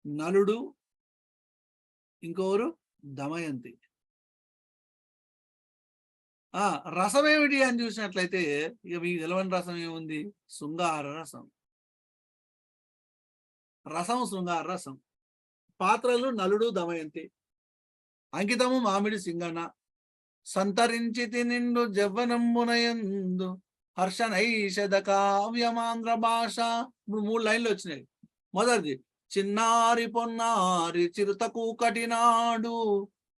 నలుడు, ఇంకొకరు దమయంతి. రసం ఏమిటి అని చూసినట్లయితే ఇక మీకు తెలవని రసం ఏముంది? శృంగార రసం. రసం శృంగార రసం. పాత్రలు నలుడు, దమయంతి. అంకితము మామిడి సింగన. సంతరించితి నిండు జవ్వనంబునయందు హర్షనైషద కావ్యమాంధ్ర భాష. ఇప్పుడు 3 లైన్లు వచ్చినాయి. మొదటిది చిన్నారి పొన్నారి చిరుతకు కటినాడు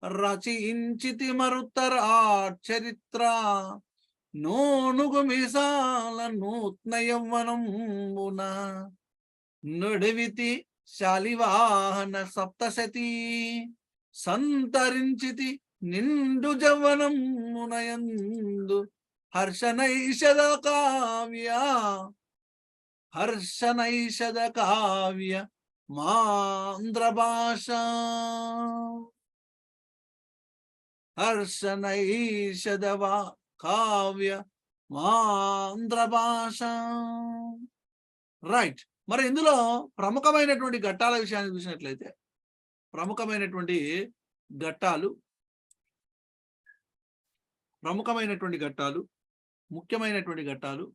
రచించితి మరుత్తరా చరిత్ర నోనుగు మిసాల నూత్న యవ్వనంబున నుడివితి శాలివాహన సప్తశతి సంతరించితి నిండు జవ్వనమునయందు హర్షనైషద కావ్య మాంధ్ర భాష. హర్షనైషద కావ్య మాంధ్ర భాష. రైట్. మరి ఇందులో ప్రముఖమైనటువంటి ఘట్టాల విషయాన్ని చూసినట్లయితే ప్రముఖమైనటువంటి ఘట్టాలు, ముఖ్యమైనటువంటి ఘట్టాలు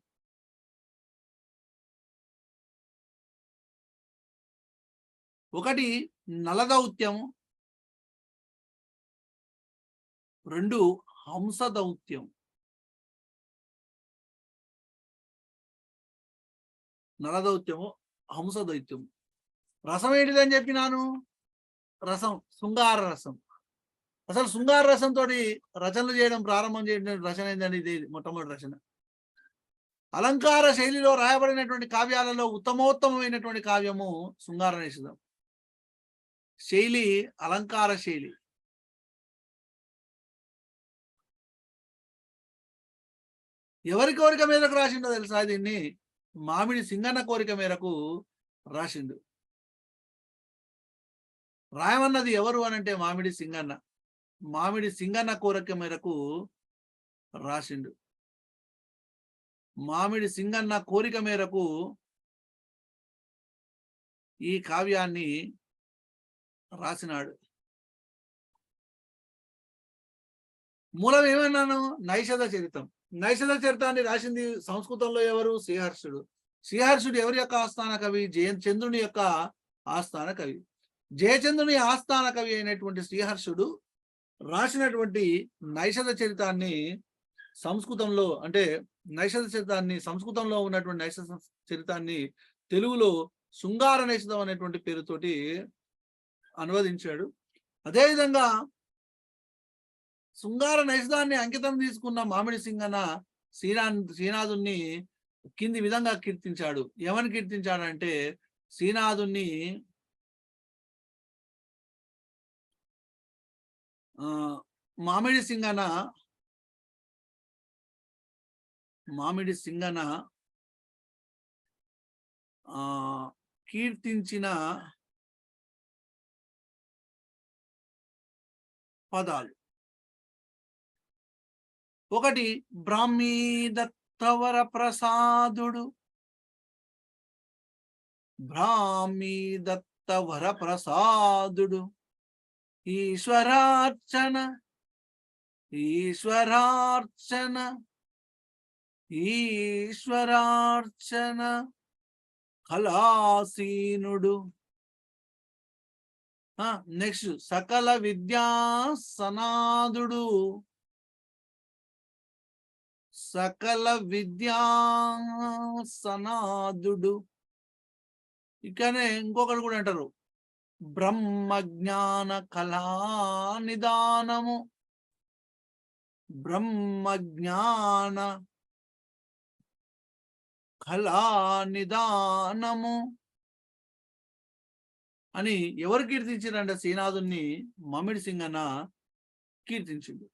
ఒకటి నలదౌత్యము, 2 హంసదౌత్యం. నలదౌత్యము, హంసదౌత్యం. రసం ఏంటిదని చెప్పినాను? రసం శృంగార రసం. అసలు శృంగార రసంతో రచనలు చేయడం ప్రారంభం చేయడం రచన ఏంటండి? ఇది మొట్టమొదటి రచన. అలంకార శైలిలో రాయబడినటువంటి కావ్యాలలో ఉత్తమోత్తమైనటువంటి కావ్యము శృంగార నైషధం. శైలి అలంకార శైలి. ఎవరి కోరిక మేరకు రాసిండో తెలుసా? దీన్ని మామిడి సింగన్న కోరిక మేరకు రాసిండు. రాయమన్నది ఎవరు అనంటే మామిడి సింగన్న. మామిడి సింగన్న కోరిక మేరకు రాసిండు. మామిడి సింగన్న కోరిక మేరకు ఈ కావ్యాన్ని రాసినాడు. మూలం ఏమన్నాను? నైషధ చరితం. నైషధ చరితాన్ని రాసింది సంస్కృతంలో ఎవరు? శ్రీహర్షుడు. శ్రీహర్షుడు ఎవరి యొక్క ఆస్థాన కవి? జయచంద్రుని యొక్క ఆస్థాన కవి. జయచంద్రుని ఆస్థాన కవి అయినటువంటి శ్రీహర్షుడు రాసినటువంటి నైషధ చరితాన్ని సంస్కృతంలో, అంటే నైషధ చరితాన్ని సంస్కృతంలో ఉన్నటువంటి నైషధ చరితాన్ని తెలుగులో శృంగార నైషధం అనేటువంటి పేరుతోటి అనువదించాడు. అదేవిధంగా శృంగార నైషధాన్ని అంకితం తీసుకున్న మామిడి సింగన్న శ్రీనాథుణ్ణి కింది విధంగా కీర్తించాడు. ఏమని కీర్తించాడంటే శ్రీనాథుణ్ణి మామిడి సింగన్న కీర్తించిన పదాలు. ఒకటి బ్రాహ్మీ దత్తవర ప్రసాదుడు. బ్రాహ్మీ దత్తవర ప్రసాదుడు ఈశ్వరార్చన కళాసీనుడు. నెక్స్ట్ సకల విద్యా సనాదుడు. ఇకనే ఇంకొకటి కూడా అంటారు బ్రహ్మజ్ఞాన కళా నిదానము. బ్రహ్మజ్ఞాన కళా నిదానము అని ఎవరు కీర్తించారంటే శ్రీనాథుని మమిడి సింగ్ అన్న కీర్తించిండు.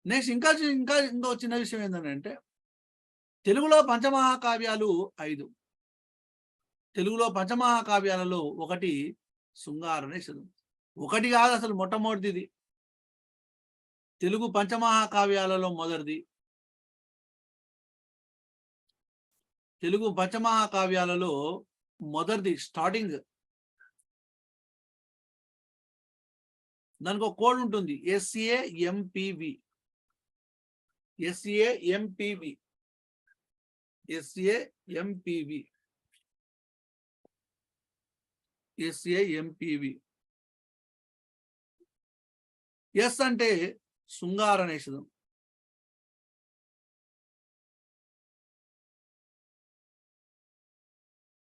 నెక్స్ట్ ఇంకా ఇంకో చిన్న విషయం ఏంటంటే తెలుగులో పంచమహాకావ్యాలు 5. తెలుగులో పంచమహాకావ్యాలలో ఒకటి శృంగారనిషదం. ఒకటి కాదు, అసలు మొట్టమొదటిది తెలుగు పంచమహాకావ్యాలలో మొదటిది. తెలుగు పంచమహాకావ్యాలలో మొదటిది స్టార్టింగ్. దానికి ఒక కోడ్ ఉంటుంది, SAMPV. SAMPV. SAMPV. SAMPV. S అంటే శృంగారనిషదం.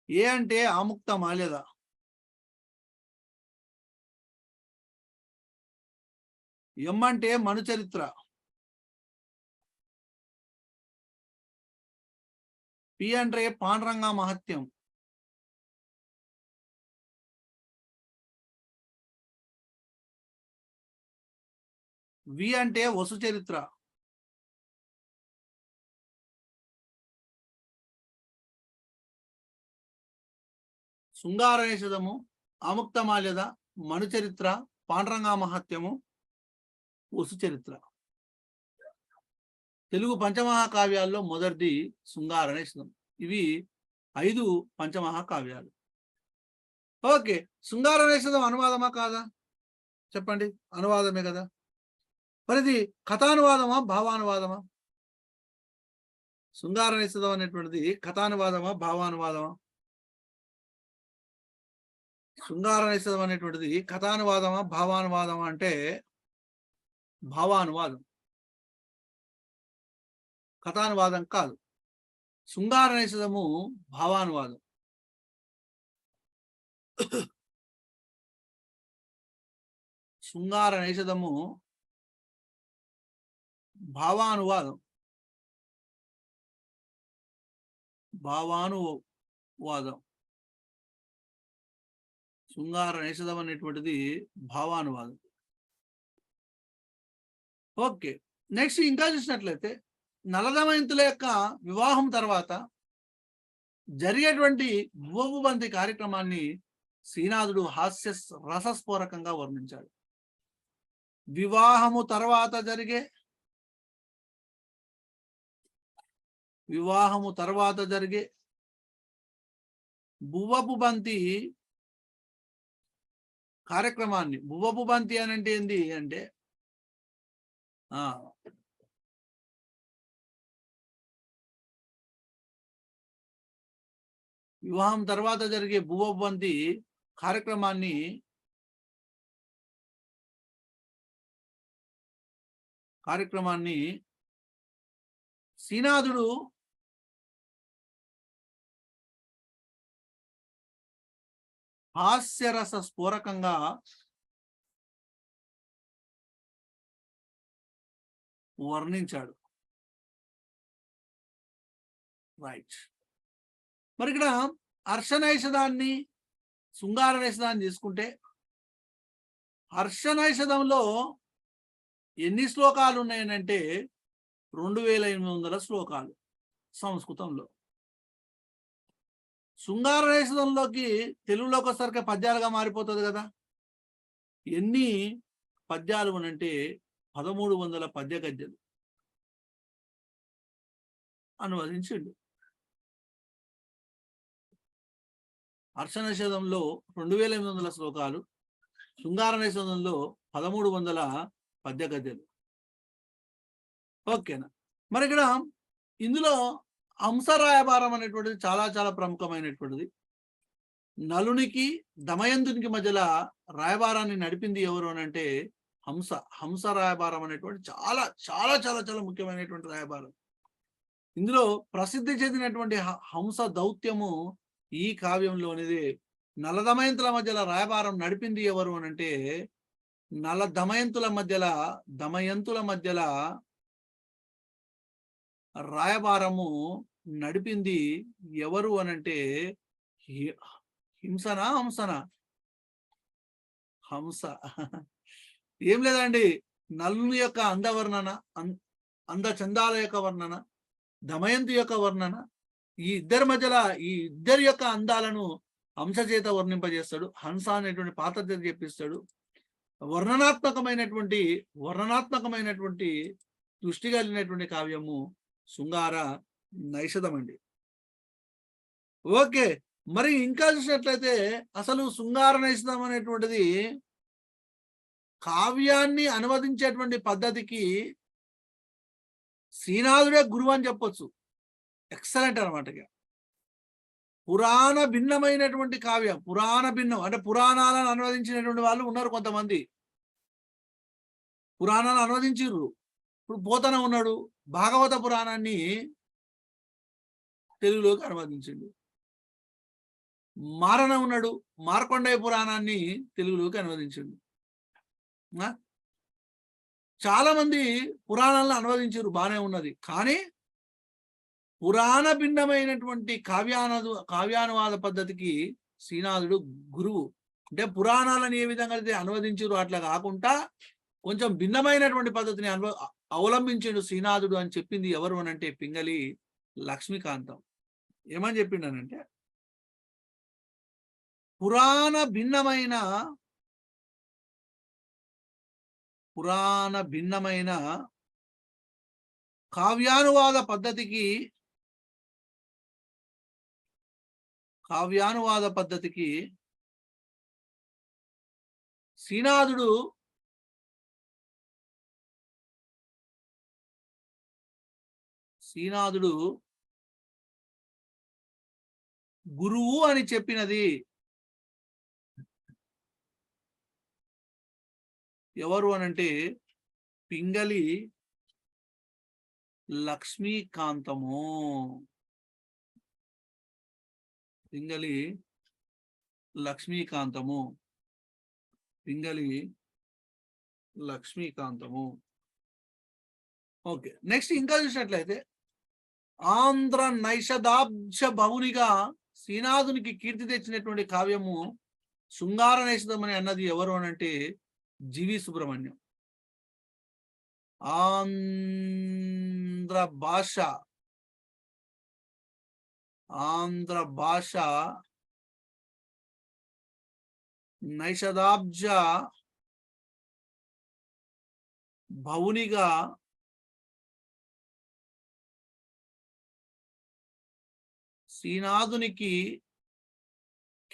ఏ అంటే ఆముక్త మాల్యద. ఎం అంటే మనుచరిత్ర. పి అంటే పాండురంగ మహత్యం. వి అంటే వసు చరిత్ర. శృంగారనిషదము, ఆముక్తమాల్యద, మనుచరిత్ర, పాండురంగ మహత్యము, వసు చరిత్ర. తెలుగు పంచమహాకావ్యాల్లో మొదటిది శృంగారనిషదం. ఇవి 5 పంచమహాకావ్యాలు. ఓకే, శృంగారనిషదం అనువాదమా కాదా చెప్పండి? అనువాదమే కదా. మరి ఇది కథానువాదమా భావానువాదమా? శృంగారనిషదం అనేటువంటిది కథానువాదమా భావానువాదమా? శృంగారనిషదం అనేటువంటిది కథానువాదమా భావానువాదమా అంటే భావానువాదం, కథానువాదం కాదు. శృంగారనిషదము భావానువాదం. శృంగారనిషదము భావానువాదం. శృంగారనిషదం అనేటువంటిది భావానువాదం. ఓకే, నెక్స్ట్ ఇంకా చూసినట్లయితే నలదమయంతుల యొక్క వివాహం తర్వాత జరిగేటువంటి భువభుబంతి కార్యక్రమాన్ని శ్రీనాథుడు రసస్ఫోరకంగా వర్ణించాడు. వివాహము తర్వాత జరిగే భువభుబంతి కార్యక్రమాన్ని, భువభుబంతి అని అంటే ఏంది అంటే వివాహం తర్వాత జరిగే భువభుబంతి కార్యక్రమాన్ని శ్రీనాథుడు హాస్యరస స్ఫోరకంగా వర్ణించాడు. రైట్. మరి ఇక్కడ హర్షనైషదాన్ని, శృంగారనిషదాన్ని తీసుకుంటే హర్షనైషదంలో ఎన్ని శ్లోకాలు ఉన్నాయనంటే 2800 శ్లోకాలు సంస్కృతంలో. శృంగారనిషదంలోకి తెలుగులోకి వచ్చేసరికి పద్యాలుగా మారిపోతుంది కదా. ఎన్ని పద్యాలు అనంటే 1300 పద్య గద్యలు అనువదించిండు. హర్షనిషదంలో 2800 శ్లోకాలు, శృంగారనిషదంలో 1300 పద్య గద్యలు. ఓకేనా. మరి ఇక్కడ ఇందులో హంస రాయబారం అనేటువంటిది చాలా చాలా ప్రముఖమైనటువంటిది. నలునికి దమయంతునికి మధ్యలో రాయబారాన్ని నడిపింది ఎవరు అని అంటే హంస రాయబారం అనేటువంటి చాలా చాలా చాలా చాలా ముఖ్యమైనటువంటి రాయబారం. ఇందులో ప్రసిద్ధి చెందినటువంటి హంస దౌత్యము ఈ కావ్యంలోనిదే. నలదమయంతుల మధ్యలో రాయబారం నడిపింది ఎవరు అని అంటే దమయంతుల మధ్యలో రాయబారము నడిపింది ఎవరు అనంటే హంసనా హంస. ఏం లేదండి, నలుని యొక్క అందవర్ణన, అందచందాల యొక్క వర్ణన, దమయంతి యొక్క వర్ణన, ఈ ఇద్దరి మధ్యలో ఈ ఇద్దరి యొక్క అందాలను హంస చేత వర్ణింపజేస్తాడు. హంస అనేటువంటి పాత్ర చేత చెప్పిస్తాడు. వర్ణనాత్మకమైనటువంటి దృష్టి కలిగినటువంటి కావ్యము శృంగార నైషధం అండి. ఓకే, మరి ఇంకా చూసినట్లయితే అసలు శృంగార నైషధం అనేటువంటిది కావ్యాన్ని అనువదించేటువంటి పద్ధతికి శ్రీనాథుడే గురువు అని చెప్పొచ్చు. ఎక్సలెంట్ అనమాట. పురాణ భిన్నమైనటువంటి కావ్యం, పురాణ భిన్నం అంటే పురాణాలను అనువదించినటువంటి వాళ్ళు ఉన్నారు కొంతమంది. పురాణాలు అనువదించిర్రు. ఇప్పుడు పోతన ఉన్నాడు, భాగవత పురాణాన్ని తెలుగులోకి అనువదించిండు. మారణ ఉన్నాడు, మార్కండేయ పురాణాన్ని తెలుగులోకి అనువదించిండు. చాలా మంది పురాణాలను అనువదించారు, బాగానే ఉన్నది. కానీ పురాణ భిన్నమైనటువంటి కావ్యానువాద పద్ధతికి శ్రీనాథుడు గురువు. అంటే పురాణాలను ఏ విధంగా అయితే అనువదించారు అట్లా కాకుండా కొంచెం భిన్నమైనటువంటి పద్ధతిని అవలంబించాడు శ్రీనాథుడు అని చెప్పింది ఎవరు అనంటే పింగళి లక్ష్మీకాంతం. ఏమని చెప్పిండనంటే, పురాణ భిన్నమైన కావ్యానువాద పద్ధతికి శ్రీనాథుడు గురువు అని చెప్పినది ఎవరు అనంటే పింగళి లక్ష్మీకాంతము. పింగళి లక్ష్మీకాంతము. ఓకే, నెక్స్ట్ ఇంకా చూసినట్లయితే ఆంధ్ర నైషదాబ్జ భవునిగా శ్రీనాథునికి కీర్తి తెచ్చినటువంటి కావ్యము శృంగార నైషధం అని అన్నది ఎవరు అనంటే జీవి సుబ్రహ్మణ్యం. ఆంధ్ర భాష నైషదాబ్జ భవునిగా శ్రీనాథునికి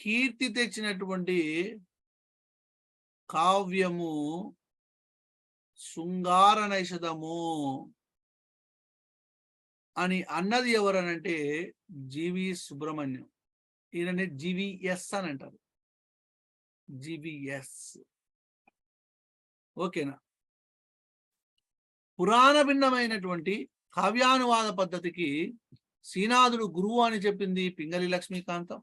కీర్తి తెచ్చినటువంటి కావ్యము శృంగార నైషధము అని అన్నది ఎవరనంటే జీవి సుబ్రహ్మణ్యం. ఈయననే జీవీఎస్ అని అంటారు, జీవీఎస్. ఓకేనా. పురాణ భిన్నమైనటువంటి కావ్యానువాద పద్ధతికి శ్రీనాథుడు గురువు అని చెప్పింది పింగళి లక్ష్మీకాంతం.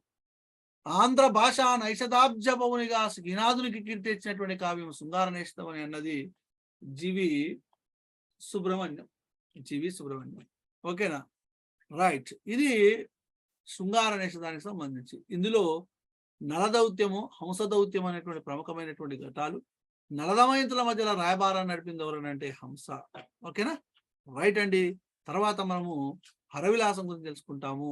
ఆంధ్ర భాష నైషదాబ్జ భవునిగా శ్రీనాథునికి కీర్తి తెచ్చినటువంటి కావ్యం శృంగార నైషధం అని అన్నది జీవి సుబ్రహ్మణ్యం. ఓకేనా, రైట్. ఇది శృంగార నైషధానికి సంబంధించి. ఇందులో నలదౌత్యము, హంసదౌత్యం అనేటువంటి ప్రముఖమైనటువంటి ఘటాలు. నలదమయంతుల మధ్యలో రాయబారాన్ని నడిపింది ఎవరనంటే హంస. ఓకేనా, రైట్ అండి. తర్వాత మనము హరవిలాసం గురించి తెలుసుకుంటాము.